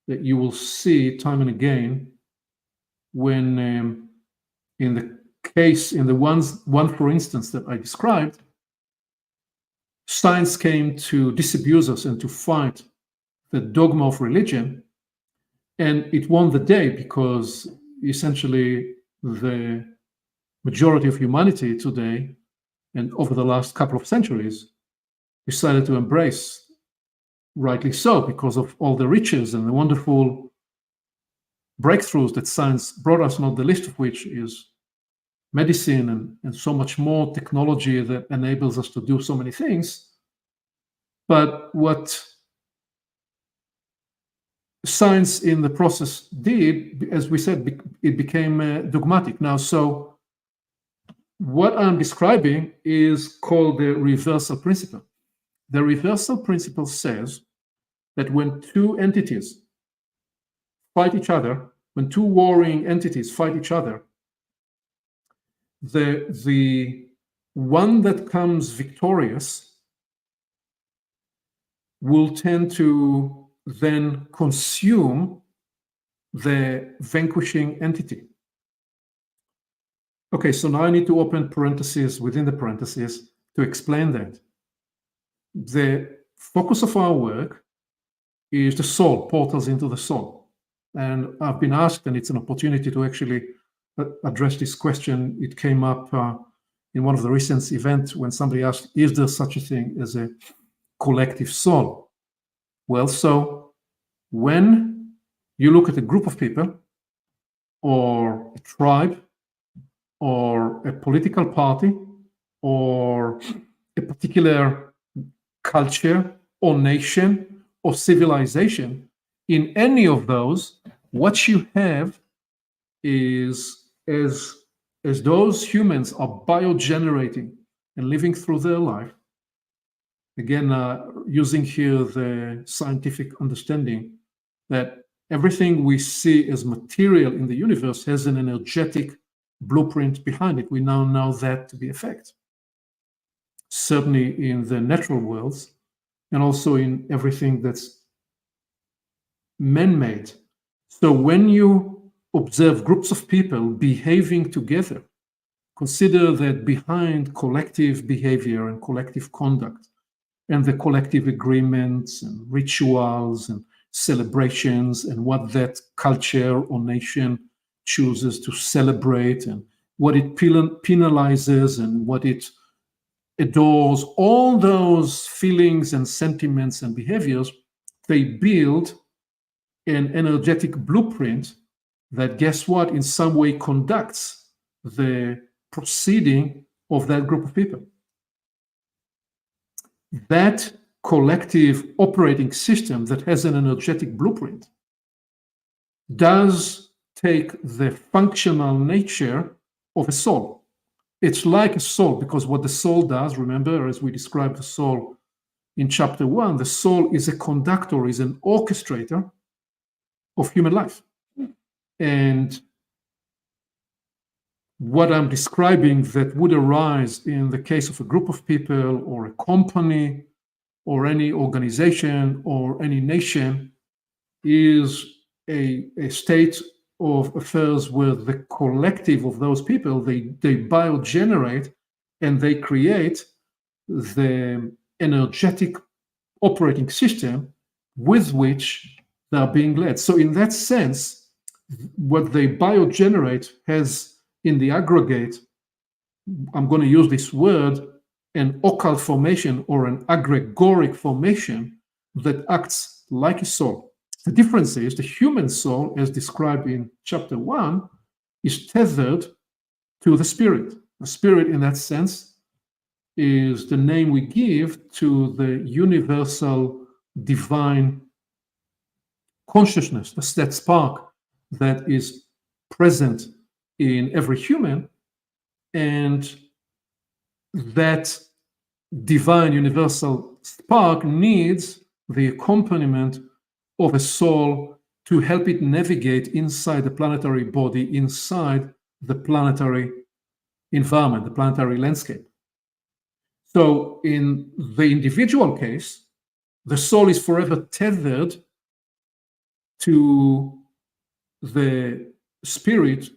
that you will see time and again when in the one for instance that I described, science came to disabuse us and to fight the dogma of religion, and it won the day because essentially the majority of humanity today and over the last couple of centuries decided to embrace, rightly so, because of all the riches and the wonderful breakthroughs that science brought us, not the least of which is medicine and so much more technology that enables us to do so many things. But what science in the process did, as we said, it became dogmatic. Now, so what I'm describing is called the reversal principle. The reversal principle says that when two entities fight each other, when two warring entities fight each other, the one that comes victorious will tend to then consume the vanquishing entity. Okay, so now I need to open parentheses within the parentheses to explain that. The focus of our work is the soul, portals into the soul. And I've been asked, and it's an opportunity to actually address this question. It came up in one of the recent events when somebody asked, is there such a thing as a collective soul? Well, so when you look at a group of people or a tribe or a political party or a particular culture or nation or civilization, in any of those, what you have is, as those humans are biogenerating and living through their life, again, using here the scientific understanding that everything we see as material in the universe has an energetic blueprint behind it. We now know that to be a fact. Certainly in the natural worlds, and also in everything that's man-made. So when you observe groups of people behaving together, consider that behind collective behavior and collective conduct and the collective agreements and rituals and celebrations and what that culture or nation chooses to celebrate and what it penalizes and what it adores, all those feelings and sentiments and behaviors, they build an energetic blueprint that, guess what, in some way conducts the proceeding of that group of people. That collective operating system that has an energetic blueprint does take the functional nature of a soul. It's like a soul, because what the soul does, remember, as we described the soul in chapter 1, the soul is a conductor, is an orchestrator of human life. And what I'm describing that would arise in the case of a group of people or a company or any organization or any nation is a state of affairs where the collective of those people, they biogenerate and they create the energetic operating system with which they are being led. So in that sense, what they biogenerate has in the aggregate, I'm going to use this word, an occult formation or an aggregoric formation that acts like a soul. The difference is the human soul, as described in chapter 1, is tethered to the spirit. The spirit, in that sense, is the name we give to the universal divine consciousness, that spark that is present in every human, and that divine universal spark needs the accompaniment of a soul to help it navigate inside the planetary body, inside the planetary environment, the planetary landscape. So in the individual case, the soul is forever tethered to the spirit,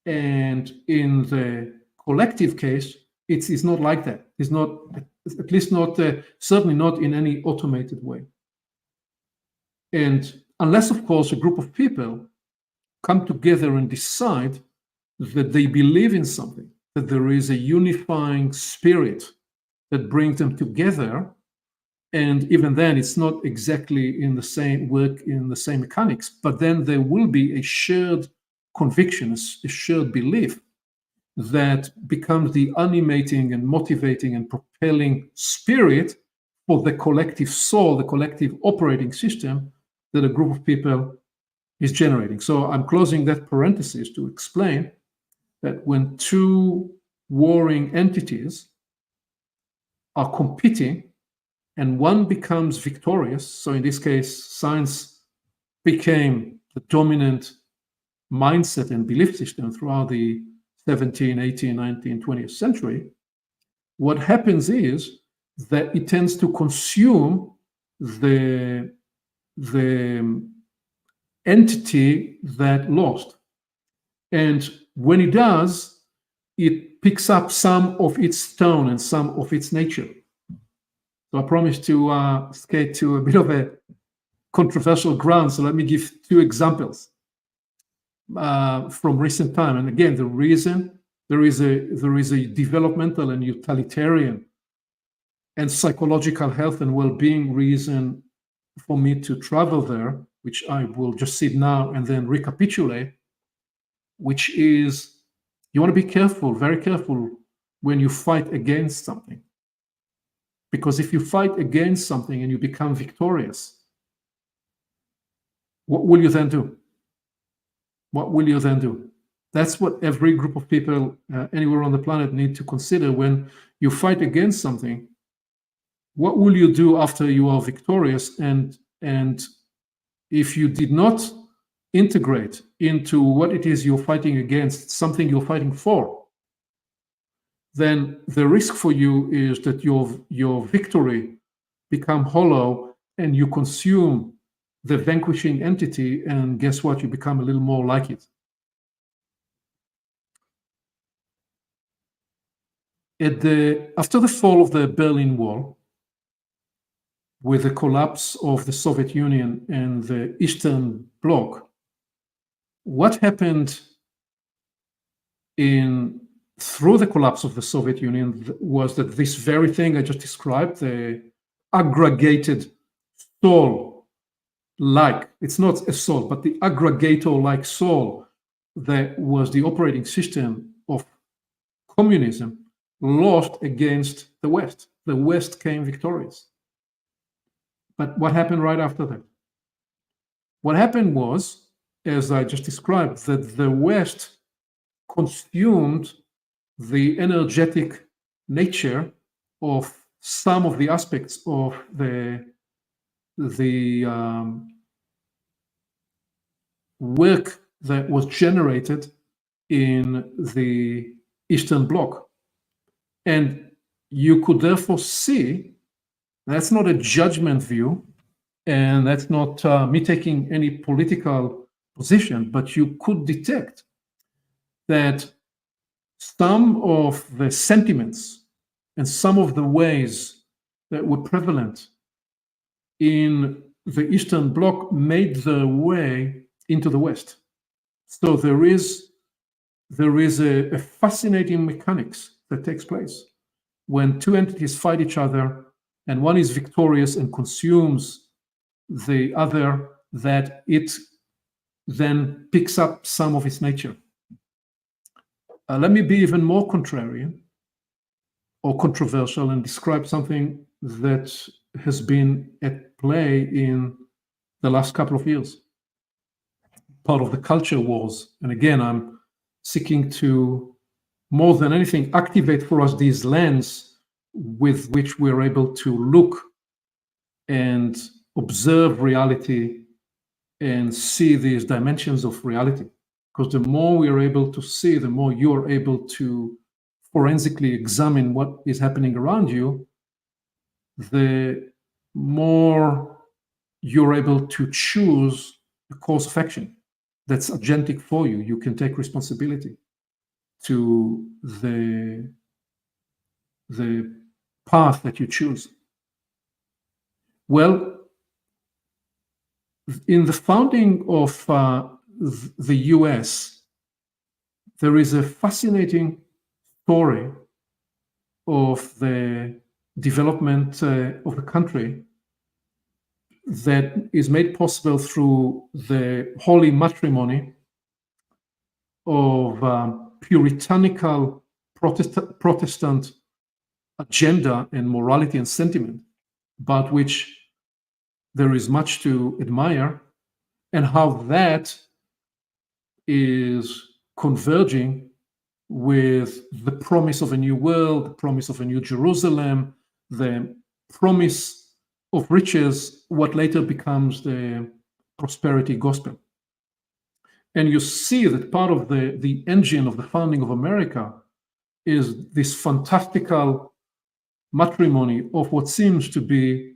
and in the collective case, it is not like that. It's not, at least not, certainly not in any automated way. And unless, of course, a group of people come together and decide that they believe in something, that there is a unifying spirit that brings them together, and even then it's not exactly in the same work, in the same mechanics, but then there will be a shared conviction, a shared belief that becomes the animating and motivating and propelling spirit for the collective soul, the collective operating system that a group of people is generating. So I'm closing that parenthesis to explain that when two warring entities are competing and one becomes victorious, so in this case, science became the dominant mindset and belief system throughout the 17th, 18th, 19th, 20th century, what happens is that it tends to consume the entity that lost. And when it does, it picks up some of its tone and some of its nature. So I promise to skate to a bit of a controversial ground. So let me give two examples from recent time. And again, the reason there is a developmental and utilitarian and psychological health and well-being reason for me to travel there, which I will just sit now and then recapitulate, which is you want to be careful, very careful, when you fight against something. Because if you fight against something and you become victorious, what will you then do? What will you then do? That's what every group of people anywhere on the planet need to consider. When you fight against something, what will you do after you are victorious? And if you did not integrate into what it is you're fighting against, something you're fighting for, then the risk for you is that your victory become hollow and you consume the vanquishing entity, and guess what? You become a little more like it. After the fall of the Berlin Wall, with the collapse of the Soviet Union and the Eastern Bloc, what happened through the collapse of the Soviet Union was that this very thing I just described, the aggregated soul-like, it's not a soul, but the aggregator-like soul that was the operating system of communism, lost against the West. The West came victorious. But what happened right after that? What happened was, as I just described, that the West consumed the energetic nature of some of the aspects of the work that was generated in the Eastern Bloc. And you could therefore see, that's not a judgment view, and that's not me taking any political position, but you could detect that some of the sentiments and some of the ways that were prevalent in the Eastern Bloc made their way into the West. So there is a fascinating mechanics that takes place when two entities fight each other and one is victorious and consumes the other, that it then picks up some of its nature. Let me be even more contrarian or controversial and describe something that has been at play in the last couple of years. Part of the culture wars. And again, I'm seeking to, more than anything, activate for us these lenses with which we're able to look and observe reality and see these dimensions of reality. Because the more we are able to see, the more you're able to forensically examine what is happening around you, the more you're able to choose a course of action that's agentic for you. You can take responsibility to the path that you choose. Well, in the founding of the US, there is a fascinating story of the development of the country that is made possible through the holy matrimony of puritanical Protestant agenda and morality and sentiment, about which there is much to admire, and how that is converging with the promise of a new world, the promise of a new Jerusalem, the promise of riches, what later becomes the prosperity gospel. And you see that part of the engine of the founding of America is this fantastical matrimony of what seems to be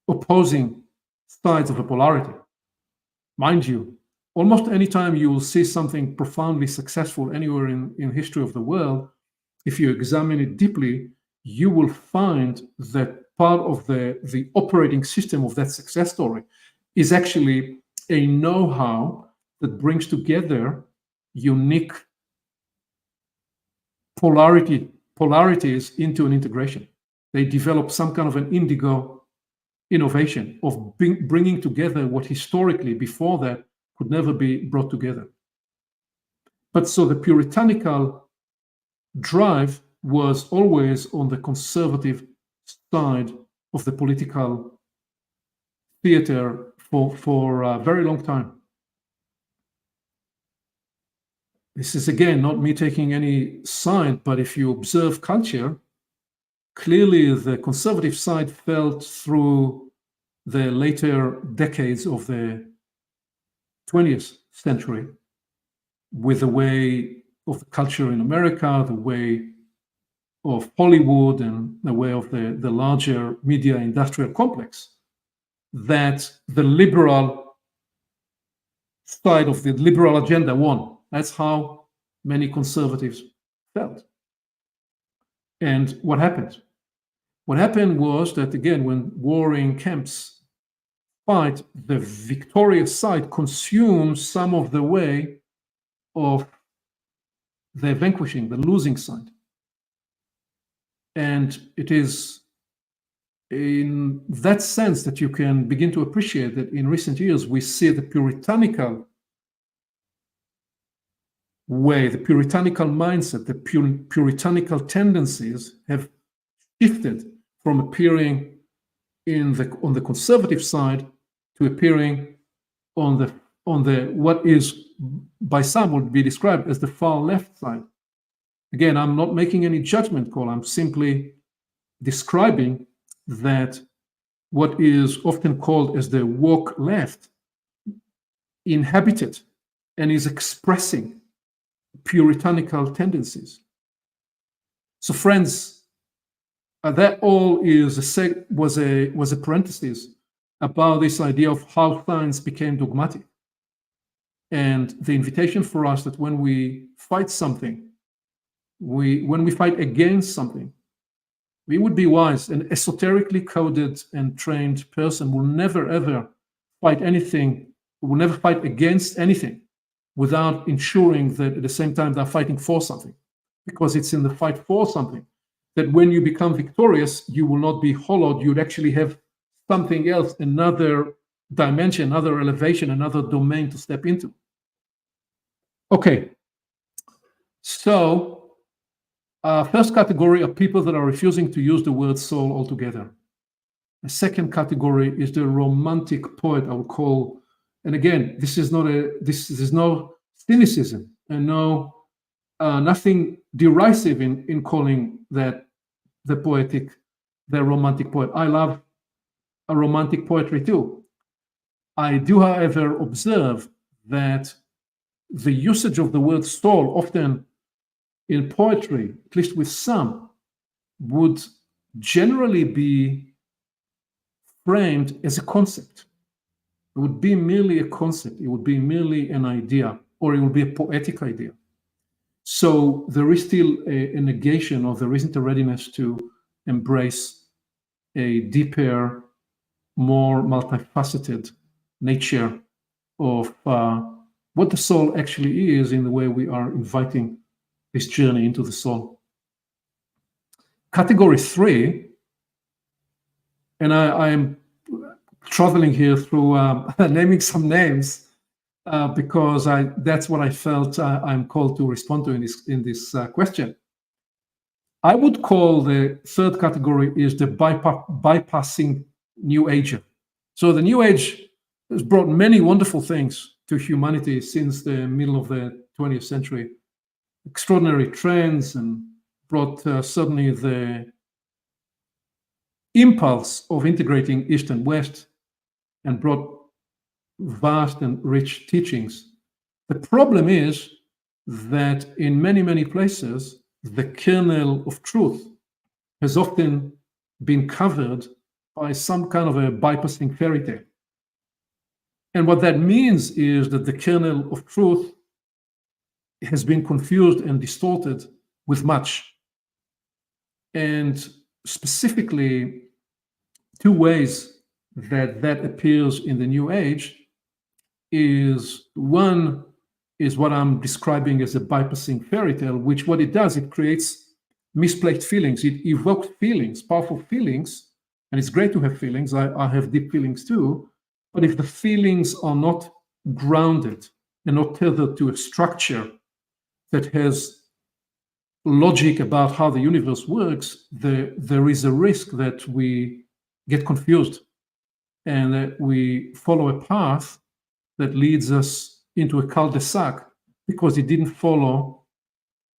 opposing sides of a polarity. Mind you, almost any time you will see something profoundly successful anywhere in history of the world, if you examine it deeply, you will find that part of the operating system of that success story is actually a know-how that brings together unique polarities into an integration. They develop some kind of an indigo innovation of bringing together what historically before that could never be brought together. But so the puritanical drive was always on the conservative side of the political theater for a very long time. This is, again, not me taking any side, but if you observe culture, clearly the conservative side felt through the later decades of the 20th century with the way of the culture in America, the way of Hollywood, and the way of the larger media industrial complex, that the liberal side of the liberal agenda won. That's how many conservatives felt. And what happened? What happened was that, again, when warring camps fight, the victorious side consumes some of the way of the vanquishing, the losing side. And it is in that sense that you can begin to appreciate that in recent years we see the puritanical way, the puritanical mindset, the puritanical tendencies have shifted from appearing on the conservative side to appearing on the what is by some would be described as the far left side. Again, I'm not making any judgment call. I'm simply describing that what is often called as the woke left inhabited and is expressing puritanical tendencies. So, friends, that all was a parenthesis about this idea of how science became dogmatic, and the invitation for us that when we fight something, when we fight against something, we would be wise. An esoterically coded and trained person will never ever fight anything, will never fight against anything without ensuring that at the same time they're fighting for something, because it's in the fight for something that when you become victorious, you will not be hollowed. You'd actually have something else, another dimension, another elevation, another domain to step into. Okay, so first category are people that are refusing to use the word soul altogether. The second category is the romantic poet, I would call, and again, this is no cynicism and nothing derisive in calling that the romantic poet. I love a romantic poetry too. I do, however, observe that the usage of the word soul often in poetry, at least with some, would generally be framed as a concept. It would be merely a concept. It would be merely an idea, or it would be a poetic idea. So there is still a negation, or there isn't a readiness to embrace a deeper, more multifaceted nature of what the soul actually is, in the way we are inviting this journey into the soul. Category 3, and I am traveling here through naming some names, because that's what I felt I'm called to respond to in this question. I would call the third category is the bypassing New Ager. So the New Age has brought many wonderful things to humanity since the middle of the 20th century. Extraordinary trends, and brought suddenly the impulse of integrating East and West, and brought vast and rich teachings. The problem is that in many, many places, the kernel of truth has often been covered by some kind of a bypassing fairy tale. And what that means is that the kernel of truth has been confused and distorted with much. And specifically, two ways that appears in the New Age is, one is what I'm describing as a bypassing fairy tale, which what it does, it creates misplaced feelings. It evokes feelings, powerful feelings, and it's great to have feelings. I have deep feelings too. But if the feelings are not grounded and not tethered to a structure that has logic about how the universe works, there is a risk that we get confused and that we follow a path that leads us into a cul-de-sac because it didn't follow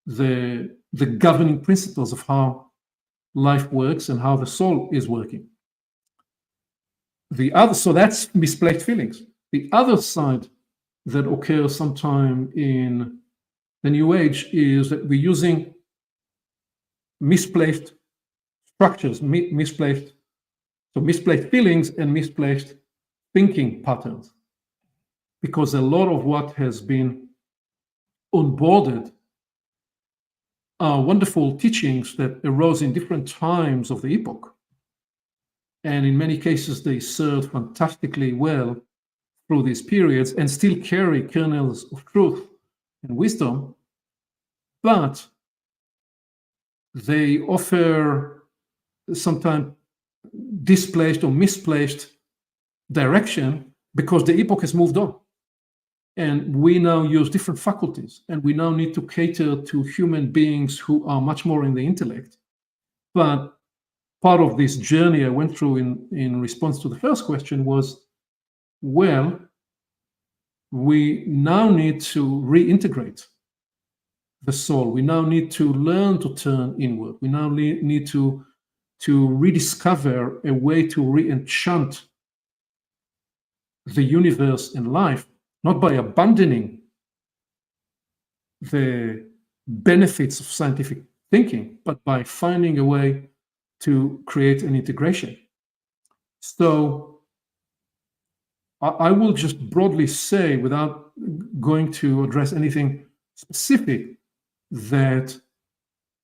the governing principles of how life works and how the soul is working. So that's misplaced feelings. The other side that occurs sometime in the New Age is that we're using misplaced structures, misplaced feelings and misplaced thinking patterns. Because a lot of what has been onboarded are wonderful teachings that arose in different times of the epoch. And in many cases, they served fantastically well through these periods and still carry kernels of truth and wisdom, but they offer sometimes displaced or misplaced direction because the epoch has moved on. And we now use different faculties, and we now need to cater to human beings who are much more in the intellect. But part of this journey I went through in response to the first question was, well, we now need to reintegrate the soul. We now need to learn to turn inward. We now need to rediscover a way to re-enchant the universe and life, not by abandoning the benefits of scientific thinking, but by finding a way to create an integration. So I will just broadly say, without going to address anything specific, that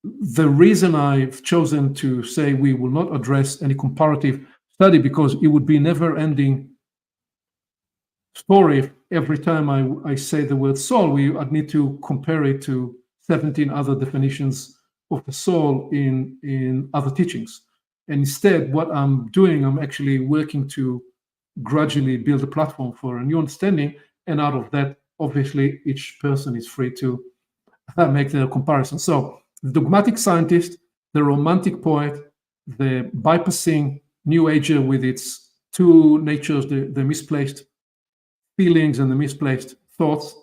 the reason I've chosen to say we will not address any comparative study, because it would be never-ending story. Every time I say the word soul, I'd need to compare it to 17 other definitions of the soul in other teachings. And instead, what I'm doing, I'm actually working to gradually build a platform for a new understanding. And out of that, obviously, each person is free to make their comparison. So the dogmatic scientist, the romantic poet, the bypassing New Ager with its two natures, the misplaced feelings and the misplaced thoughts.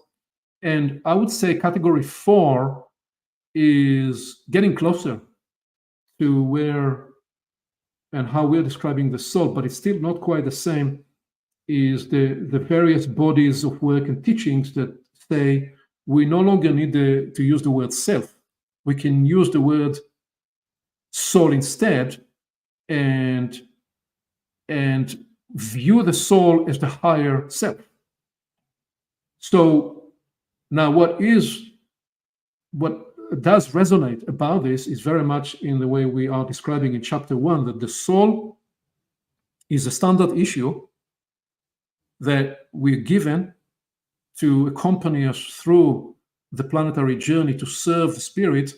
And I would say category 4 is getting closer to where and how we're describing the soul, but it's still not quite the same, is the various bodies of work and teachings that say we no longer need to use the word self. We can use the word soul instead, and view the soul as the higher self. So now what does resonate about this is very much in the way we are describing in chapter 1, that the soul is a standard issue that we're given to accompany us through the planetary journey to serve the spirit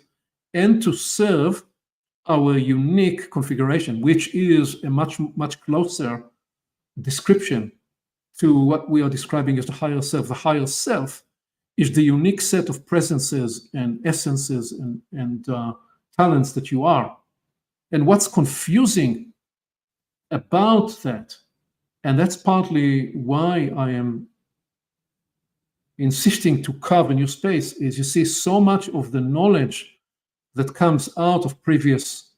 and to serve our unique configuration, which is a much, much closer description to what we are describing as the higher self. The higher self is the unique set of presences and essences and talents that you are. And what's confusing about that, and that's partly why I am insisting to carve a new space, is you see so much of the knowledge that comes out of previous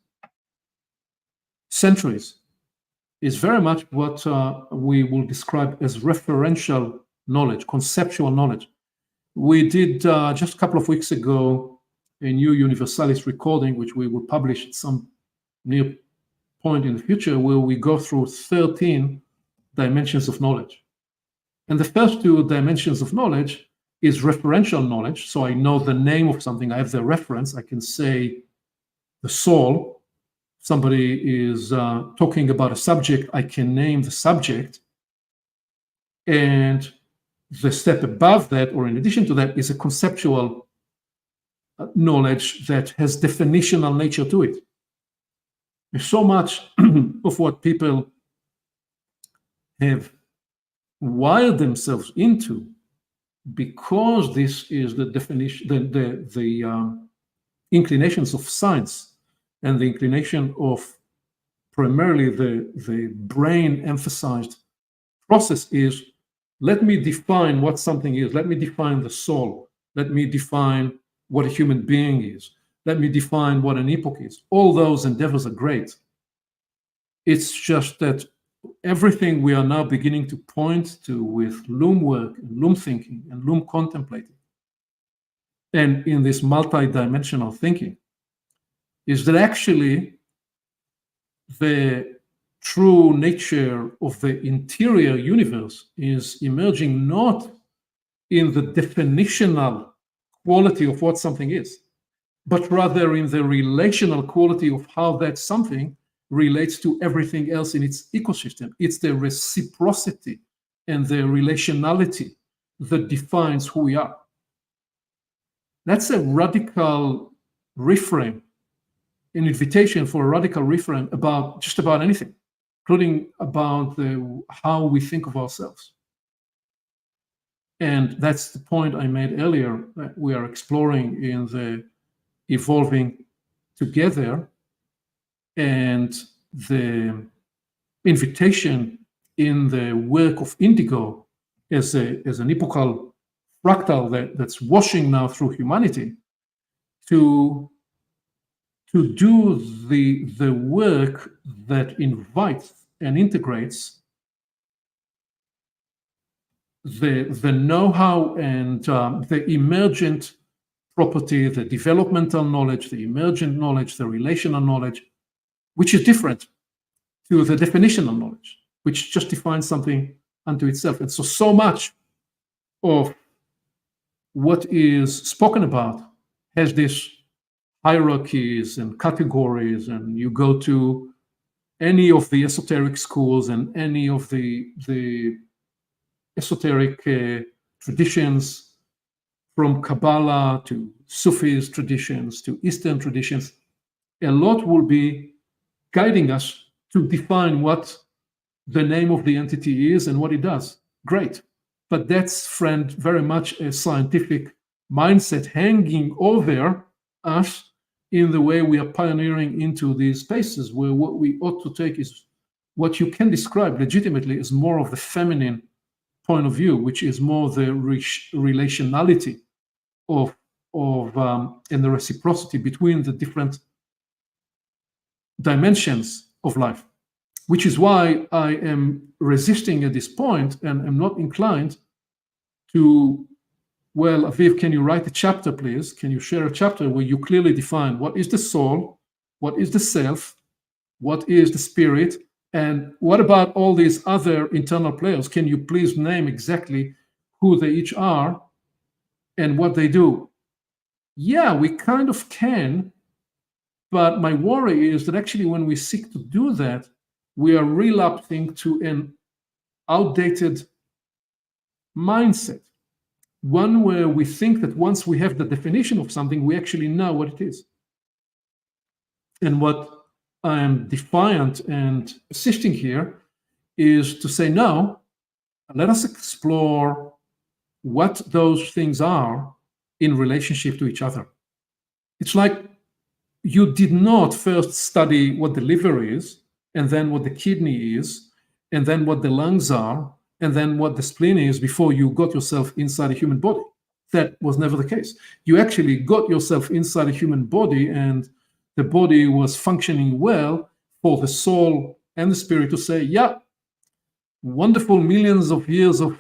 centuries is very much what we will describe as referential knowledge, conceptual knowledge. We did just a couple of weeks ago a new Universalis recording, which we will publish at some near point in the future, where we go through 13 dimensions of knowledge. And the first two dimensions of knowledge is referential knowledge. So I know the name of something, I have the reference, I can say the soul. Somebody is talking about a subject, I can name the subject. And the step above that, or in addition to that, is a conceptual knowledge that has definitional nature to it. There's so much of what people have wired themselves into, because this is the definition, the inclinations of science and the inclination of primarily the brain emphasized process is, let me define what something is. Let me define the soul. Let me define what a human being is. Let me define what an epoch is. All those endeavors are great. It's just that everything we are now beginning to point to with loom work and loom thinking and loom contemplating, and in this multi-dimensional thinking, is that actually the true nature of the interior universe is emerging not in the definitional quality of what something is, but rather in the relational quality of how that something relates to everything else in its ecosystem. It's the reciprocity and the relationality that defines who we are. That's a radical reframe, an invitation for a radical reframe about just about anything, including about how we think of ourselves. And that's the point I made earlier that we are exploring in the evolving together, and the invitation in the work of Indigo as an epochal fractal that's washing now through humanity to do the work that invites and integrates the know-how and the emergent property, the developmental knowledge, the emergent knowledge, the relational knowledge, which is different to the definitional knowledge, which just defines something unto itself. And so much of what is spoken about has these hierarchies and categories, and you go to any of the esoteric schools and any of the esoteric traditions, from Kabbalah to Sufis traditions to Eastern traditions, a lot will be guiding us to define what the name of the entity is and what it does. Great. But that's, friend, very much a scientific mindset hanging over us in the way we are pioneering into these spaces, where what we ought to take is what you can describe legitimately as more of the feminine point of view, which is more the relationality of and the reciprocity between the different dimensions of life, which is why I am resisting at this point and am not inclined to, well, Aviv, can you write a chapter, please? Can you share a chapter where you clearly define what is the soul, what is the self, what is the spirit, and what about all these other internal players? Can you please name exactly who they each are and what they do? Yeah, we kind of can, but my worry is that actually when we seek to do that, we are relapsing to an outdated mindset, one where we think that once we have the definition of something, we actually know what it is. And what I am defiant and persisting here is to say, no, let us explore what those things are in relationship to each other. It's like you did not first study what the liver is, and then what the kidney is, and then what the lungs are, and then what the spleen is before you got yourself inside a human body. That was never the case. You actually got yourself inside a human body, and the body was functioning well for the soul and the spirit to say, yeah, wonderful millions of years of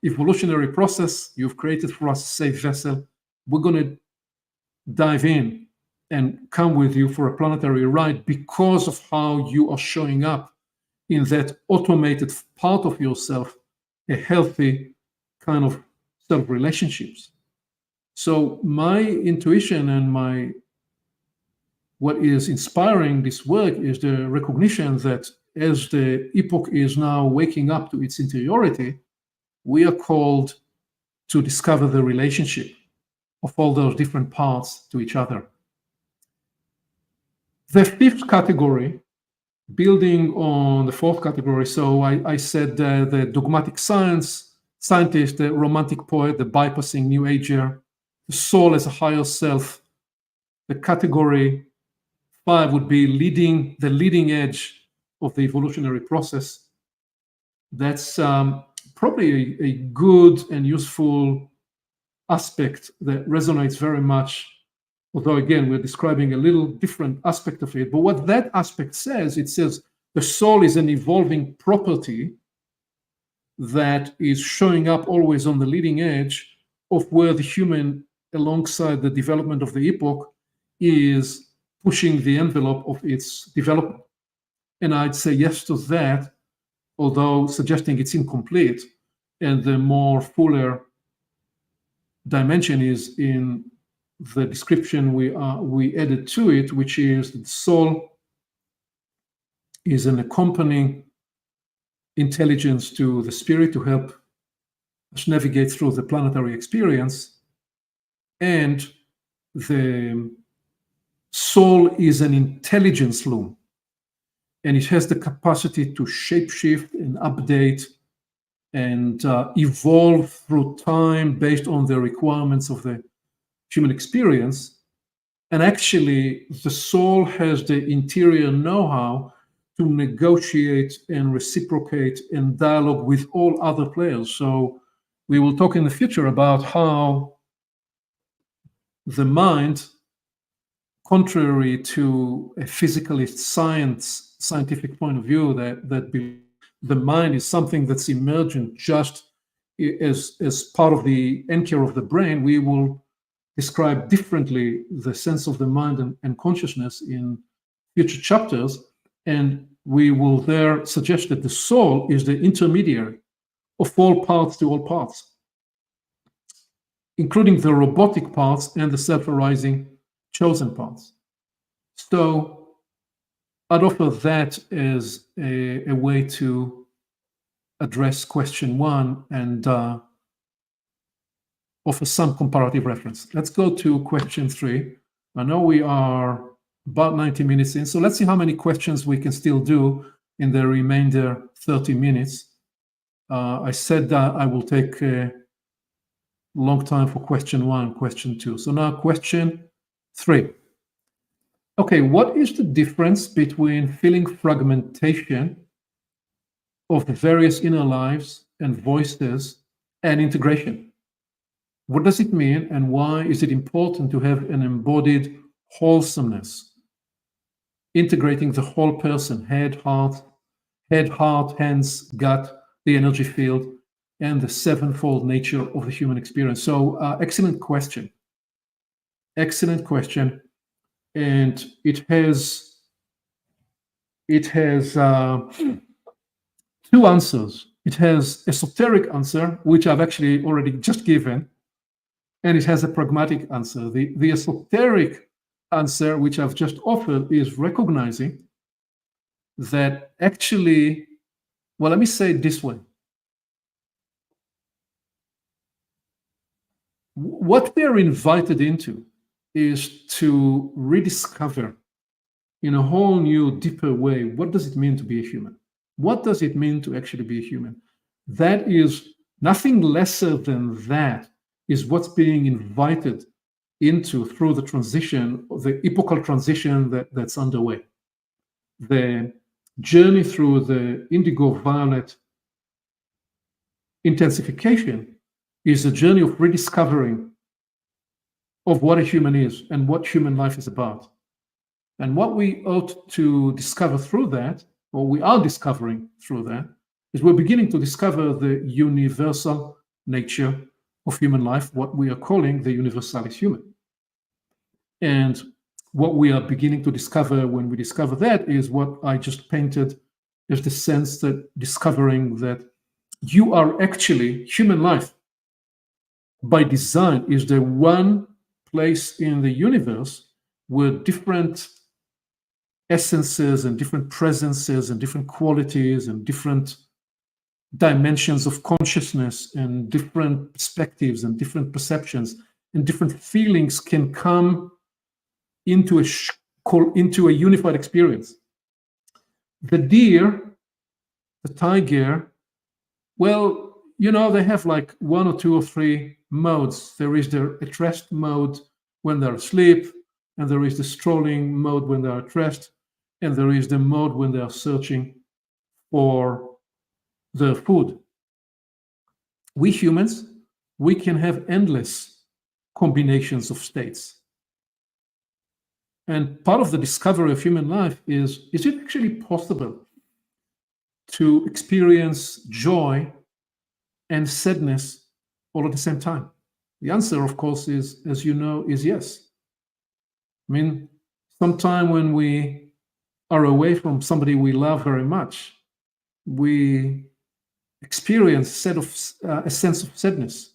evolutionary process you've created for us a safe vessel. We're going to dive in and come with you for a planetary ride because of how you are showing up in that automated part of yourself, a healthy kind of self-relationships. So my intuition and what is inspiring this work is the recognition that as the epoch is now waking up to its interiority, we are called to discover the relationship of all those different parts to each other. The fifth category, building on the fourth category, so I said the dogmatic scientist, the romantic poet, the bypassing New Ager, the soul as a higher self. The category 5 would be the leading edge of the evolutionary process. That's probably a good and useful aspect that resonates very much, although again, we're describing a little different aspect of it. But what that aspect says, it says the soul is an evolving property that is showing up always on the leading edge of where the human, alongside the development of the epoch, is pushing the envelope of its development. And I'd say yes to that, although suggesting it's incomplete, and the more fuller dimension is in the description we added to it, which is that the soul is an accompanying intelligence to the spirit to help us navigate through the planetary experience, and the soul is an intelligence loom, and it has the capacity to shapeshift and update and evolve through time based on the requirements of the human experience. And actually, the soul has the interior know-how to negotiate and reciprocate and dialogue with all other players. So we will talk in the future about how the mind, contrary to a physicalist scientific point of view, that the mind is something that's emergent just as part of the anchor of the brain, we will describe differently the sense of the mind and consciousness in future chapters. And we will there suggest that the soul is the intermediary of all parts to all parts, including the robotic parts and the self-arising chosen parts. So I'd offer that as a way to address question one and offer some comparative reference. Let's go to question three. I know we are about 90 minutes in, so let's see how many questions we can still do in the remainder 30 minutes. I said that I will take a long time for question one, question two. So now question three. Okay, what is the difference between feeling fragmentation of the various inner lives and voices and integration? What does it mean, and why is it important to have an embodied wholesomeness, integrating the whole person, head, heart, hands, gut, the energy field, and the sevenfold nature of the human experience? So excellent question. Excellent question. And it has two answers. It has esoteric answer, which I've actually already just given, and it has a pragmatic answer. The esoteric answer, which I've just offered, is recognizing that actually, well, let me say it this way. What we're invited into is to rediscover in a whole new, deeper way, what does it mean to be a human? What does it mean to actually be a human? That is nothing lesser than that is what's being invited into through the transition, the epochal transition that's underway. The journey through the indigo-violet intensification is a journey of rediscovering of what a human is and what human life is about. And what we ought to discover through that, or we are discovering through that, is we're beginning to discover the universal nature of human life, what we are calling the universalis human. And what we are beginning to discover when we discover that is what I just painted as the sense that discovering that you are actually human life by design is the one place in the universe where different essences and different presences and different qualities and different dimensions of consciousness and different perspectives and different perceptions and different feelings can come into a unified experience. The deer, the tiger, well, they have like one or two or three modes. There is the at rest mode when they're asleep, and there is the strolling mode when they're at rest, and there is the mode when they are searching for their food. We humans, we can have endless combinations of states. And part of the discovery of human life is it actually possible to experience joy and sadness all at the same time? The answer, of course, is, as you know, is yes. I mean, sometime when we are away from somebody we love very much, we experience a sense of sadness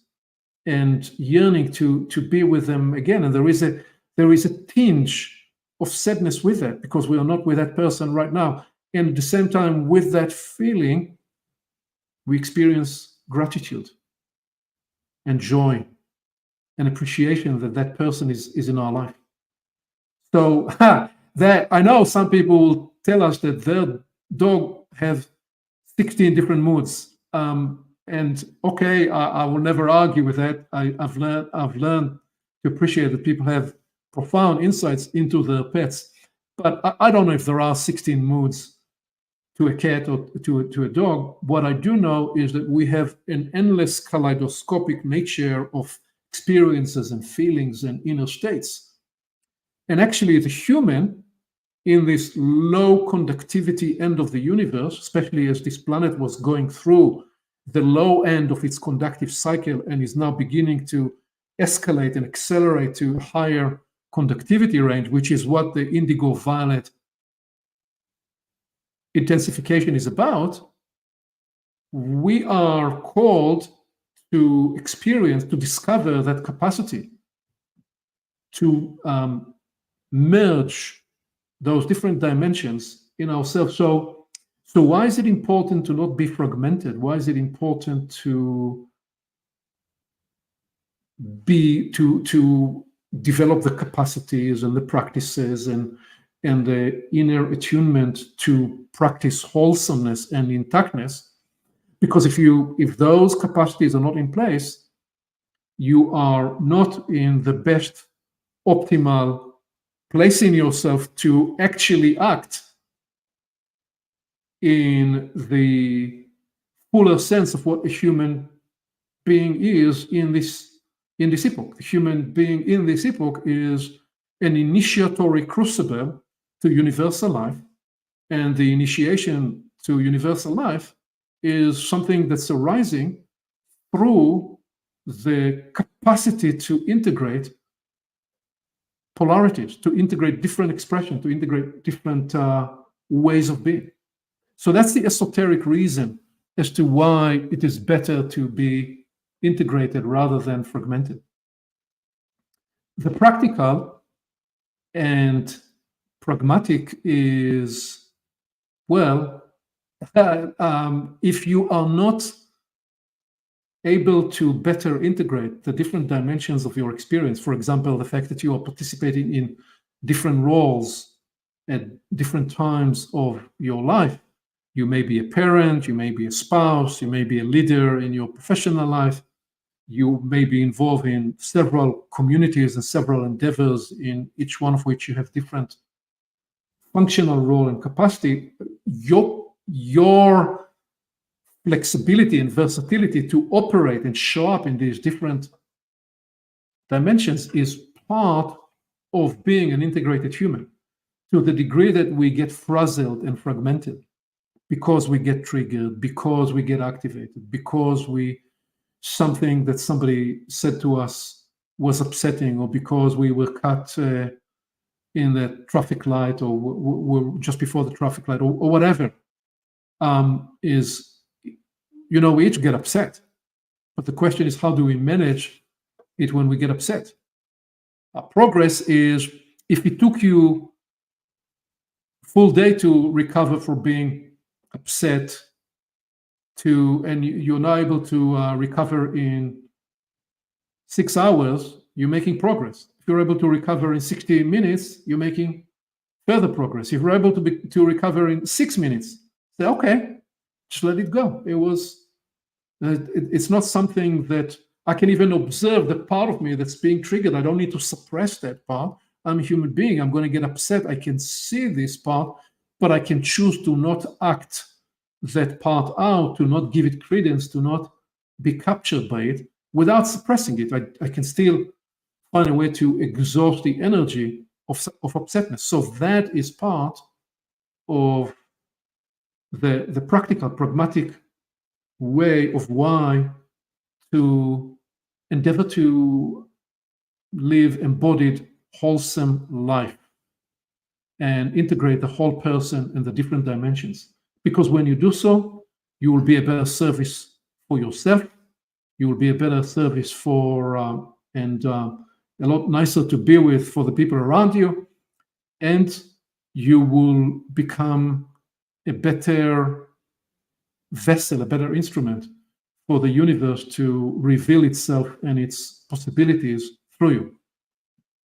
and yearning to be with them again. And there is a tinge of sadness with that because we are not with that person right now. And at the same time, with that feeling, we experience gratitude and joy and appreciation that that person is in our life. So that I know some people will tell us that their dog have 16 different moods. And okay, I will never argue with that. I've learned to appreciate that people have profound insights into their pets. But I don't know if there are 16 moods to a cat or to a dog. What I do know is that we have an endless kaleidoscopic mixture of experiences and feelings and inner states. And actually, the human in this low conductivity end of the universe, especially as this planet was going through the low end of its conductive cycle and is now beginning to escalate and accelerate to higher conductivity range, which is what the indigo violet intensification is about, we are called to experience, to discover that capacity to merge those different dimensions in ourselves. So why is it important to not be fragmented? Why is it important to develop the capacities and the practices and the inner attunement to practice wholesomeness and intactness? Because if those capacities are not in place, you are not in the best optimal place in yourself to actually act in the fuller sense of what a human being is in this epoch. The human being in this epoch is an initiatory crucible to universal life, and the initiation to universal life is something that's arising through the capacity to integrate polarities, to integrate different expression, to integrate different ways of being. So that's the esoteric reason as to why it is better to be integrated rather than fragmented. The practical and pragmatic is, well, if you are not able to better integrate the different dimensions of your experience, for example, the fact that you are participating in different roles at different times of your life. You may be a parent, you may be a spouse, you may be a leader in your professional life, you may be involved in several communities and several endeavors, in each one of which you have different functional role and capacity. Your flexibility and versatility to operate and show up in these different dimensions is part of being an integrated human, to the degree that we get frazzled and fragmented because we get triggered, because we get activated, because something that somebody said to us was upsetting, or because we were cut in the traffic light, or we're just before the traffic light, or whatever, we each get upset. But the question is, how do we manage it when we get upset? Progress is, if it took you full day to recover for being upset, and you're not able to recover in 6 hours, you're making progress. If you're able to recover in 60 minutes, you're making further progress. If you're able to recover in 6 minutes, say, okay, just let it go. It's not something that I can even observe the part of me that's being triggered. I don't need to suppress that part. I'm a human being. I'm going to get upset. I can see this part, but I can choose to not act that part out, to not give it credence, to not be captured by it without suppressing it. I can still find a way to exhaust the energy of upsetness. So that is part of the practical, pragmatic way of why to endeavor to live embodied, wholesome life and integrate the whole person in the different dimensions. Because when you do so, you will be a better service for yourself. You will be a better service and a lot nicer to be with for the people around you. And you will become a better vessel, a better instrument for the universe to reveal itself and its possibilities through you.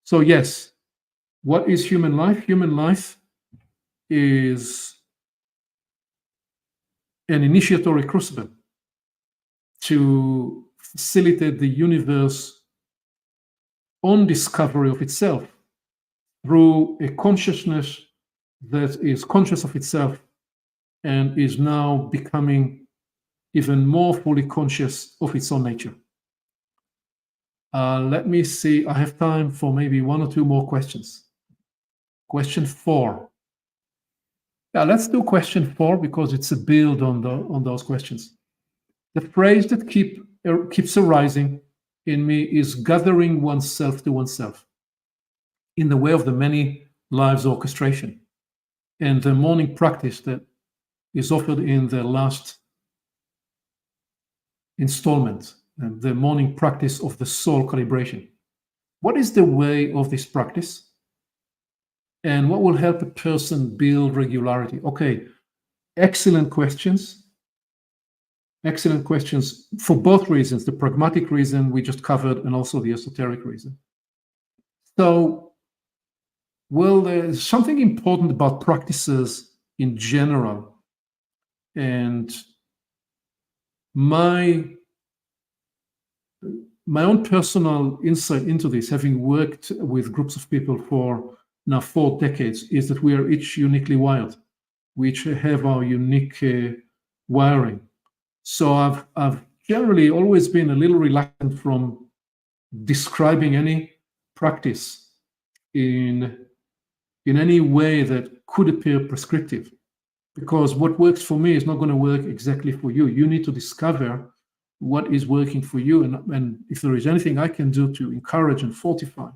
So yes, what is human life? Human life is an initiatory crucible. to facilitate the universe own discovery of itself through a consciousness that is conscious of itself and is now becoming even more fully conscious of its own nature. Let me see. I have time for maybe one or two more questions. Question 4. Yeah, let's do question 4 because it's a build on those questions. The phrase that keeps arising in me is gathering oneself to oneself in the way of the many lives orchestration and the morning practice that is offered in the last installment, and the morning practice of the soul calibration. What is the way of this practice? And what will help a person build regularity? Okay, excellent questions. Excellent questions for both reasons, the pragmatic reason we just covered and also the esoteric reason. So, well, there's something important about practices in general. And my own personal insight into this, having worked with groups of people for now 4 decades, is that we are each uniquely wired. We each have our unique wiring. So I've generally always been a little reluctant from describing any practice in any way that could appear prescriptive, because what works for me is not going to work exactly for you. You need to discover what is working for you, and if there is anything I can do to encourage and fortify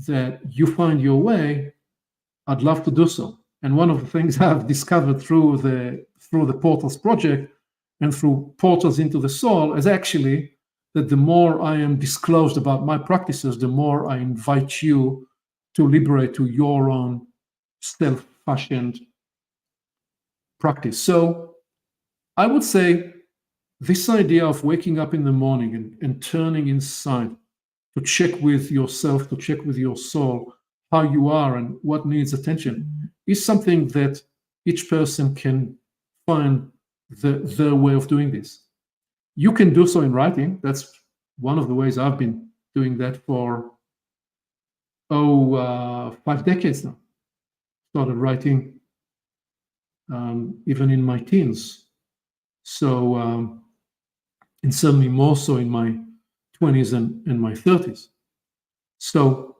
that you find your way, I'd love to do so. And one of the things I've discovered through the Portals project and through Portals into the Soul is actually that the more I am disclosed about my practices, the more I invite you to liberate to your own self-fashioned practice. So I would say this idea of waking up in the morning and turning inside to check with yourself, to check with your soul, how you are and what needs attention, is something that each person can find their way of doing this. You can do so in writing. That's one of the ways I've been doing that for 5 decades now. Started writing even in my teens. So, and certainly more so in my 20s and my 30s. So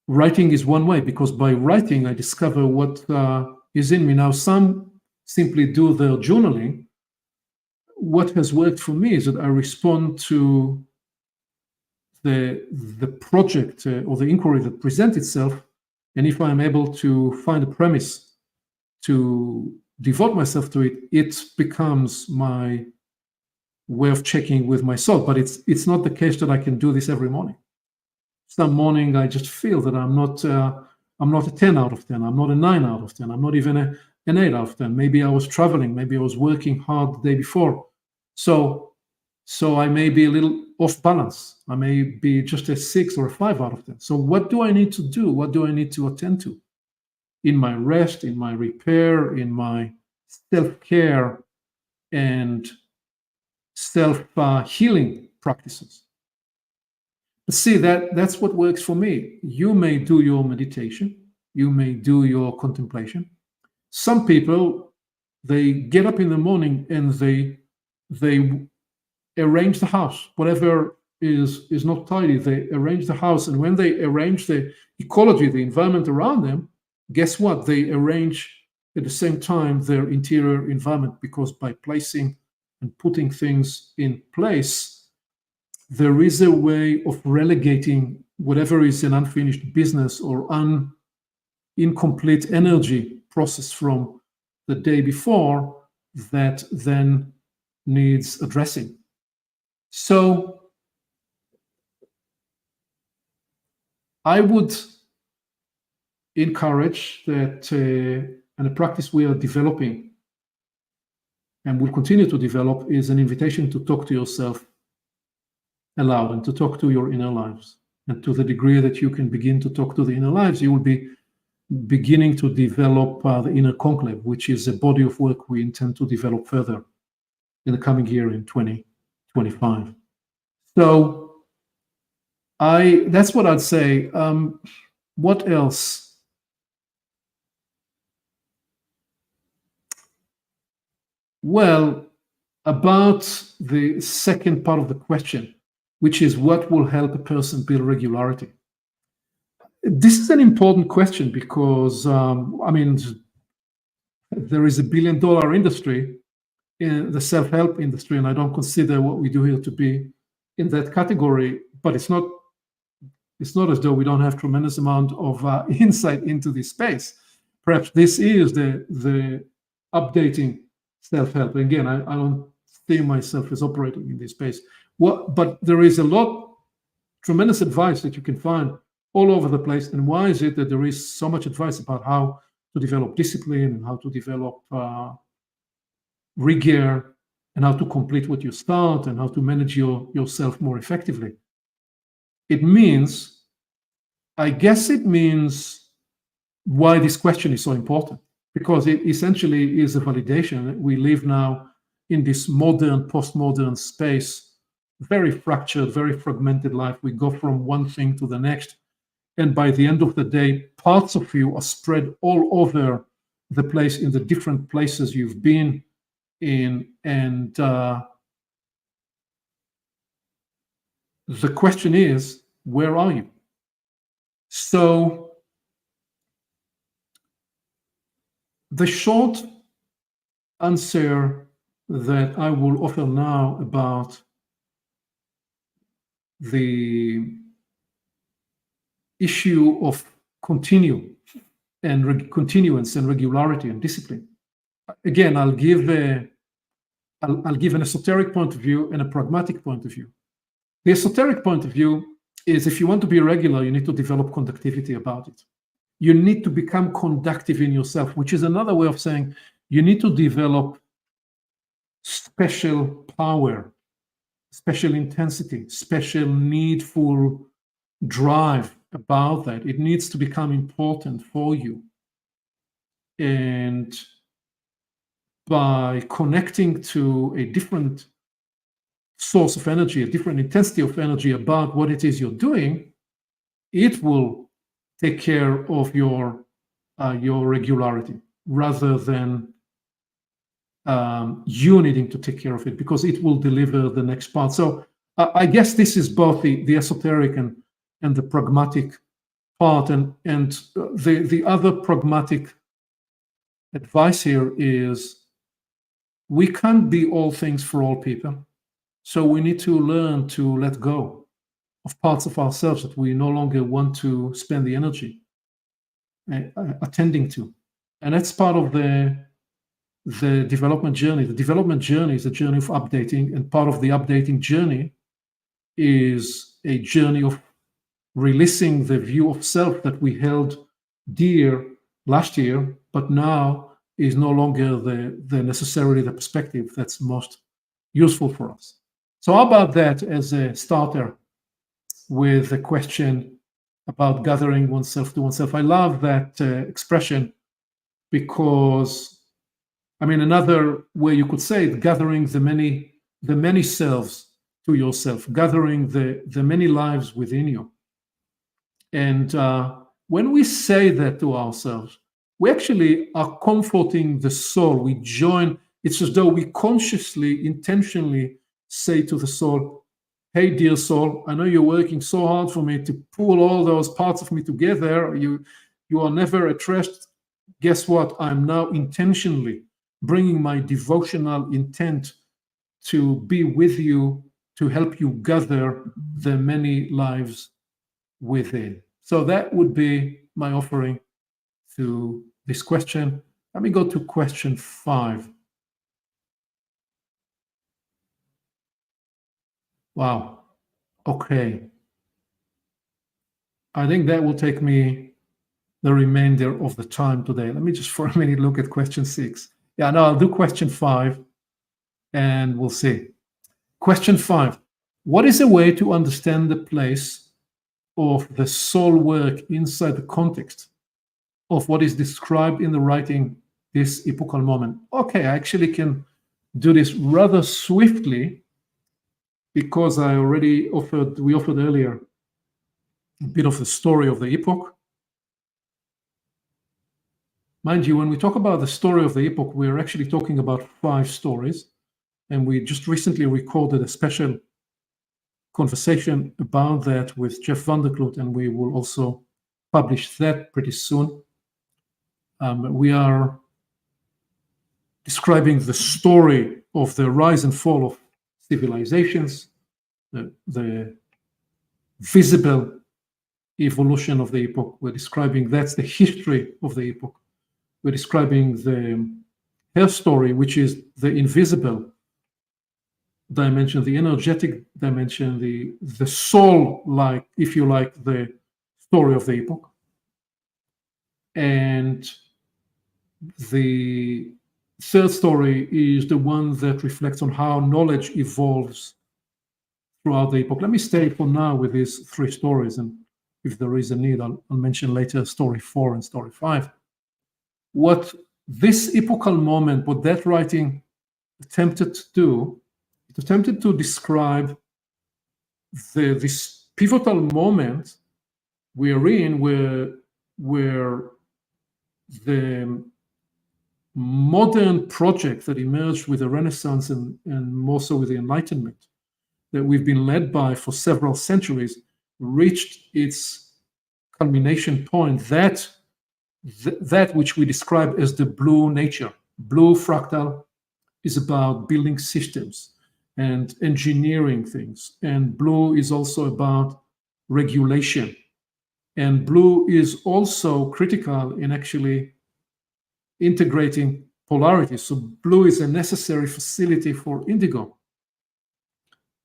writing is one way, because by writing, I discover what is in me. Now, some simply do their journaling. What has worked for me is that I respond to the project or the inquiry that presents itself, and if I'm able to find a premise to devote myself to it, it becomes my way of checking with my soul. But it's not the case that I can do this every morning. Some morning I just feel that I'm not a 10 out of 10. I'm not a 9 out of 10. I'm not even an 8 out of 10. Maybe I was traveling. Maybe I was working hard the day before. So I may be a little off balance. I may be just a 6 or a 5 out of 10. So what do I need to do? What do I need to attend to in my rest, in my repair, in my self-care and self-healing practices? But see, that's what works for me. You may do your meditation. You may do your contemplation. Some people, they get up in the morning and they arrange the house. Whatever is not tidy, they arrange the house. And when they arrange the ecology, the environment around them, guess what? They arrange at the same time their interior environment, because by placing and putting things in place, there is a way of relegating whatever is an unfinished business or incomplete energy process from the day before that then needs addressing. So I would encourage that, and a practice we are developing and will continue to develop, is an invitation to talk to yourself aloud and to talk to your inner lives. And to the degree that you can begin to talk to the inner lives, you will be beginning to develop the inner conclave, which is a body of work we intend to develop further in the coming year in 2020. 25. So that's what I'd say. What else? Well, about the second part of the question, which is what will help a person build regularity. This is an important question because, there is $1 billion industry in the self-help industry, and I don't consider what we do here to be in that category, but it's not as though we don't have tremendous amount of insight into this space. Perhaps this is the updating self-help. Again, I don't see myself as operating in this space. But there is tremendous advice that you can find all over the place. And why is it that there is so much advice about how to develop discipline and how to develop rigor and how to complete what you start and how to manage yourself more effectively? I guess it means why this question is so important, because it essentially is a validation. We live now in this modern, postmodern space, very fractured, very fragmented life. We go from one thing to the next. And by the end of the day, parts of you are spread all over the place in the different places you've been in. And the question is, where are you? So the short answer that I will offer now about the issue of continuance and regularity and discipline. Again, I'll give an esoteric point of view and a pragmatic point of view. The esoteric point of view is, if you want to be regular, you need to develop conductivity about it. You need to become conductive in yourself, which is another way of saying you need to develop special power, special intensity, special needful drive about that. It needs to become important for you. And by connecting to a different source of energy, a different intensity of energy about what it is you're doing, it will take care of your regularity rather than you needing to take care of it, because it will deliver the next part. So I guess this is both the esoteric and the pragmatic part. And the other pragmatic advice here is, we can't be all things for all people. So we need to learn to let go of parts of ourselves that we no longer want to spend the energy attending to. And that's part of the development journey. The development journey is a journey of updating, and part of the updating journey is a journey of releasing the view of self that we held dear last year, but now is no longer necessarily the perspective that's most useful for us. So how about that as a starter with a question about gathering oneself to oneself? I love that expression, because another way you could say it, gathering the many selves to yourself, gathering the many lives within you. And when we say that to ourselves, we actually are comforting the soul. We join. It's as though we consciously, intentionally say to the soul, hey, dear soul, I know you're working so hard for me to pull all those parts of me together. You are never at rest. Guess what? I'm now intentionally bringing my devotional intent to be with you, to help you gather the many lives within. So that would be my offering to this question. Let me go to question 5. Wow. Okay. I think that will take me the remainder of the time today. Let me just for a minute look at question 6. Yeah, no, I'll do question 5 and we'll see. Question 5. What is a way to understand the place of the soul work inside the context of what is described in the writing, this epochal moment? Okay, I actually can do this rather swiftly because we offered earlier a bit of the story of the epoch. Mind you, when we talk about the story of the epoch, we're actually talking about 5 stories. And we just recently recorded a special conversation about that with Jeff Vanderklut, and we will also publish that pretty soon. We are describing the story of the rise and fall of civilizations, the visible evolution of the epoch. We're describing that's the history of the epoch. We're describing her story, which is the invisible dimension, the energetic dimension, the soul, like, if you like, the story of the epoch. And the third story is the one that reflects on how knowledge evolves throughout the epoch. Let me stay for now with these 3 stories, and if there is a need, I'll mention later story 4 and story 5. What this epochal moment, what that writing attempted to do, it attempted to describe this pivotal moment we're in, where the modern project that emerged with the Renaissance and more so with the Enlightenment, that we've been led by for several centuries, reached its culmination point, that which we describe as the blue nature. Blue fractal is about building systems and engineering things. And blue is also about regulation. And blue is also critical in actually integrating polarity. So blue is a necessary facility for indigo.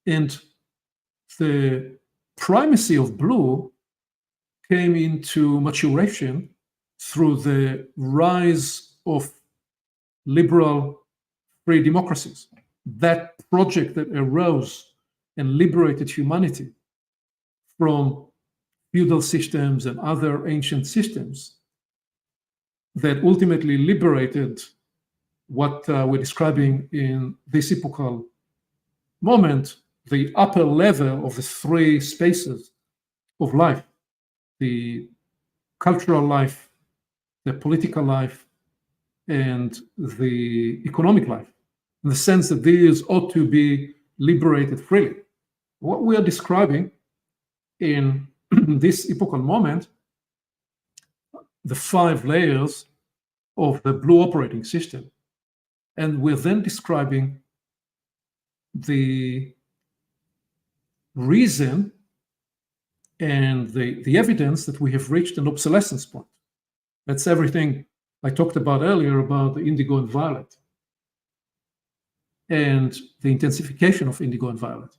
And the primacy of blue came into maturation through the rise of liberal free democracies. That project that arose and liberated humanity from feudal systems and other ancient systems, that ultimately liberated what we're describing in this epochal moment, the upper level of the 3 spaces of life: the cultural life, the political life, and the economic life, in the sense that these ought to be liberated freely. What we are describing in this epochal moment, the 5 layers of the blue operating system, and we're then describing the reason and the evidence that we have reached an obsolescence point. That's everything I talked about earlier about the indigo and violet and the intensification of indigo and violet.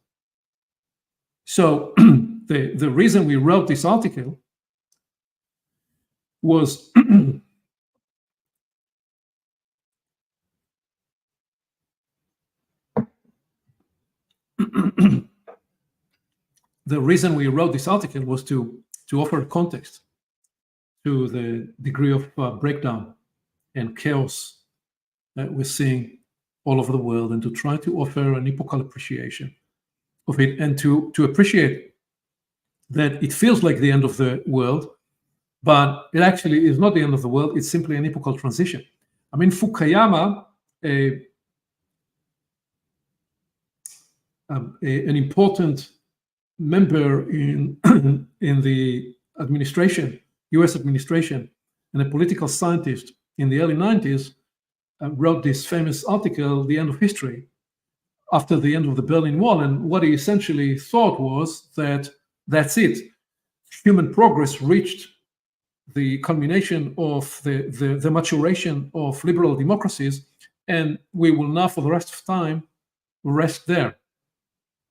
So the reason we wrote this article was the reason we wrote this article was to offer context to the degree of breakdown and chaos that we're seeing all over the world, and to try to offer an epochal appreciation of it, and to appreciate that it feels like the end of the world, but it actually is not the end of the world. It's simply an epochal transition. I mean, Fukuyama, an important member in the administration, US administration, and a political scientist in the early 90s, wrote this famous article, The End of History, after the end of the Berlin Wall. And what he essentially thought was that that's it. Human progress reached the culmination of the maturation of liberal democracies, and we will now, for the rest of time, rest there.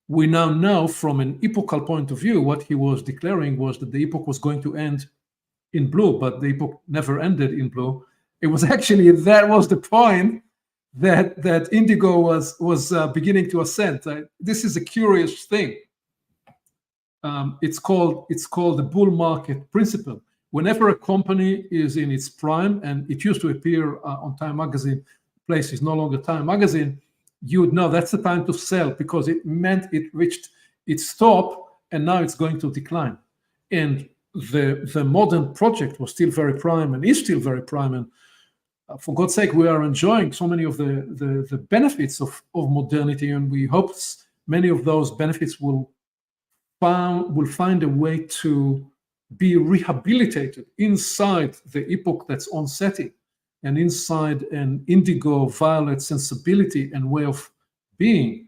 We now know from an epochal point of view, what he was declaring was that the epoch was going to end in blue, but the epoch never ended in blue. It was actually, that was the point, that indigo was beginning to ascend. This is a curious thing. It's called the bull market principle. Whenever a company is in its prime, and it used to appear on Time Magazine, place is no longer Time Magazine, you would know that's the time to sell, because it meant it reached its top and now it's going to decline. And the modern project was still very prime and is still very prime. And for God's sake, we are enjoying so many of the benefits of modernity, and we hope many of those benefits will find a way to be rehabilitated inside the epoch that's on setting, and inside an indigo violet sensibility and way of being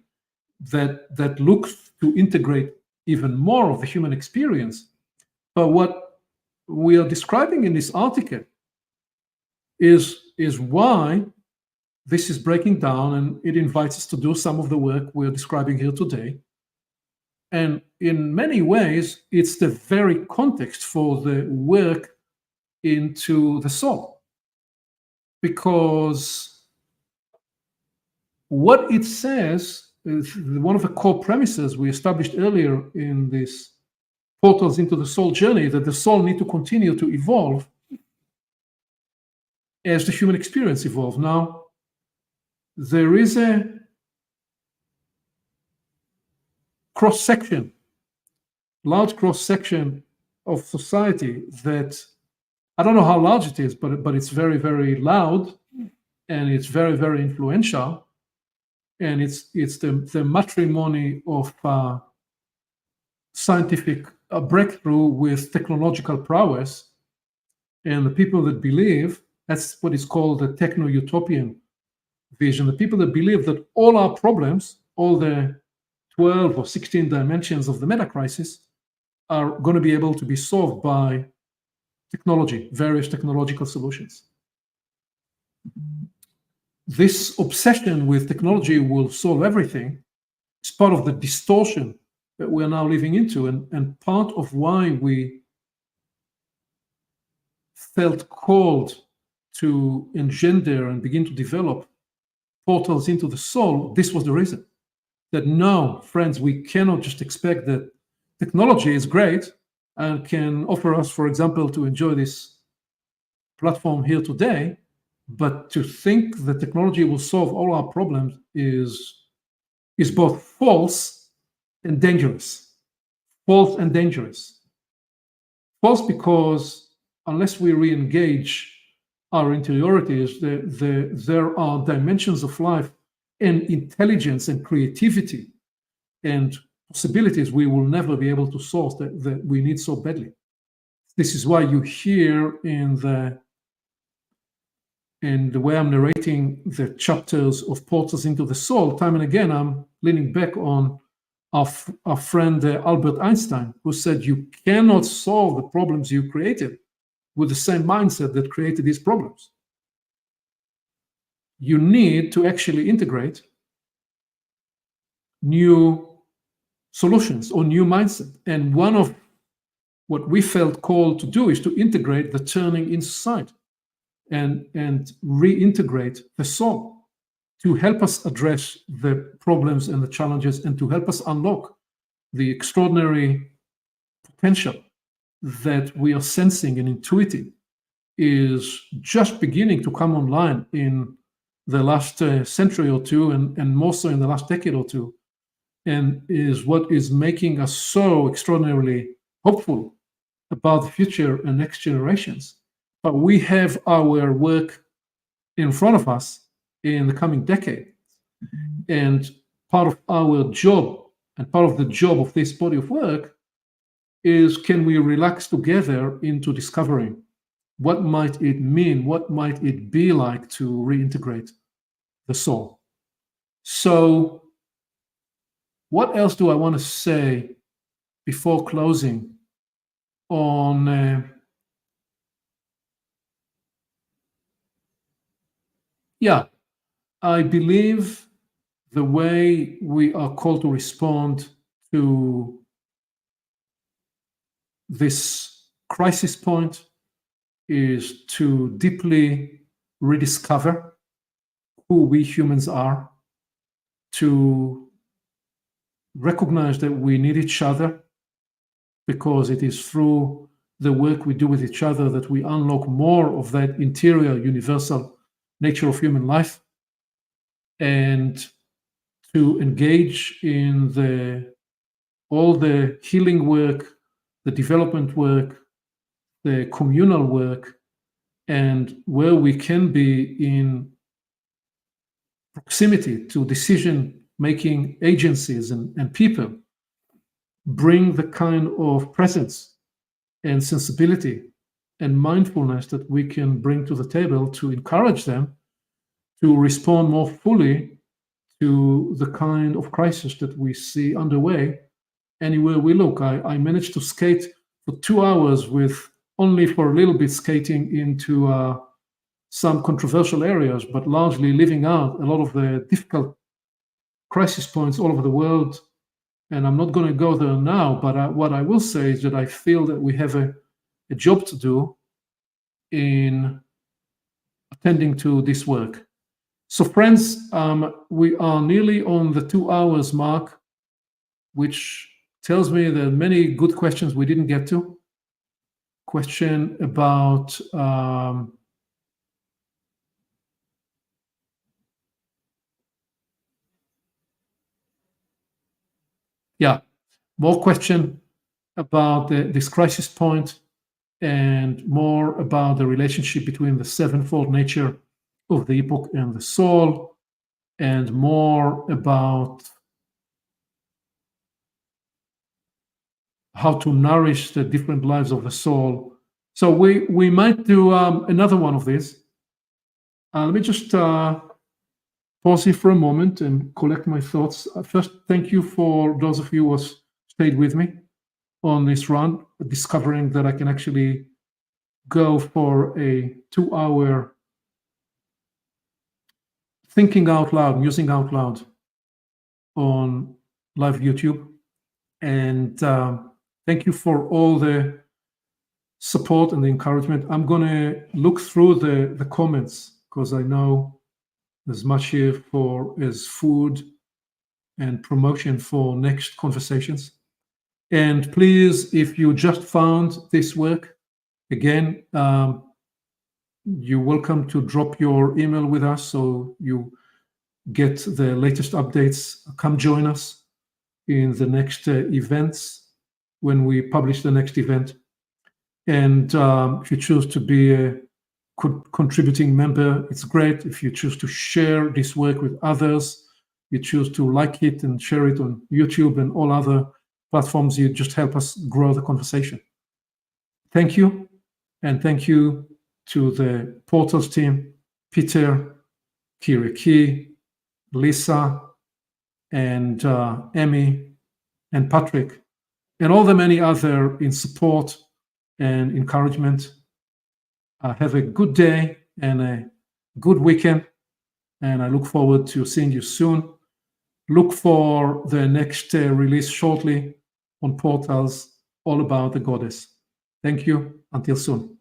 that looks to integrate even more of the human experience. But what we are describing in this article is why this is breaking down, and it invites us to do some of the work we're describing here today. And in many ways, it's the very context for the work into the soul. Because what it says is one of the core premises we established earlier in this portals into the soul journey, that the soul need to continue to evolve as the human experience evolves. Now, there is a cross-section, large cross-section of society that, I don't know how large it is, but it's very, very loud, and it's very, very influential, and it's the matrimony of scientific breakthrough with technological prowess, and the people that believe, that's what is called the techno-utopian vision, the people that believe that all our problems, all the 12 or 16 dimensions of the meta crisis, are going to be able to be solved by technology, various technological solutions. This obsession with technology will solve everything. It's part of the distortion that we're now living into, and part of why we felt called to engender and begin to develop portals into the soul. This was the reason. That no, friends, we cannot just expect that technology is great and can offer us, for example, to enjoy this platform here today, but to think that technology will solve all our problems is both false and dangerous. False and dangerous. False because unless we re-engage our interiorities, there are dimensions of life and intelligence and creativity and possibilities we will never be able to source that we need so badly. This is why you hear in the way I'm narrating the chapters of Portals into the Soul, time and again, I'm leaning back on our friend Albert Einstein, who said you cannot solve the problems you created with the same mindset that created these problems. You need to actually integrate new solutions or new mindset. And one of what we felt called to do is to integrate the turning inside and reintegrate the soul to help us address the problems and the challenges, and to help us unlock the extraordinary potential that we are sensing and intuiting is just beginning to come online in the last century or two, and more so in the last decade or two, and is what is making us so extraordinarily hopeful about the future and next generations. But we have our work in front of us in the coming decade. And part of our job, and part of the job of this body of work, is can we relax together into discovering what might it mean, what might it be like to reintegrate the soul. So what else do I want to say before closing on I believe the way we are called to respond to this crisis point is to deeply rediscover who we humans are, to recognize that we need each other, because it is through the work we do with each other that we unlock more of that interior universal nature of human life. And to engage in all the healing work, the development work, the communal work, and where we can be in proximity to decision-making agencies and people, bring the kind of presence and sensibility and mindfulness that we can bring to the table to encourage them to respond more fully to the kind of crisis that we see underway anywhere we look. I managed to skate for 2 hours with only for a little bit skating into some controversial areas, but largely leaving out a lot of the difficult crisis points all over the world. And I'm not going to go there now, but what I will say is that I feel that we have a job to do in attending to this work. So friends, we are nearly on the 2 hours mark, which tells me there are many good questions we didn't get to. Question about more question about this crisis point and more about the relationship between the sevenfold nature of the epoch and the soul, and more about how to nourish the different lives of the soul. So we might do another one of these. Let me just pause here for a moment and collect my thoughts. First, thank you for those of you who stayed with me on this run, discovering that I can actually go for a 2-hour thinking out loud, musing out loud on live YouTube. And thank you for all the support and the encouragement. I'm going to look through the comments because I know there's much here as food and promotion for next conversations. And please, if you just found this work, again, you're welcome to drop your email with us so you get the latest updates. Come join us in the next events when we publish the next event. And if you choose to be a contributing member, it's great. If you choose to share this work with others, you choose to like it and share it on YouTube and all other platforms, you just help us grow the conversation. Thank you. And thank you to the Portals team, Peter, Kiriki, Lisa, and Emmy, and Patrick, and all the many other in support and encouragement. Have a good day and a good weekend, and I look forward to seeing you soon. Look for the next release shortly on Portals, all about the goddess. Thank you. Until soon.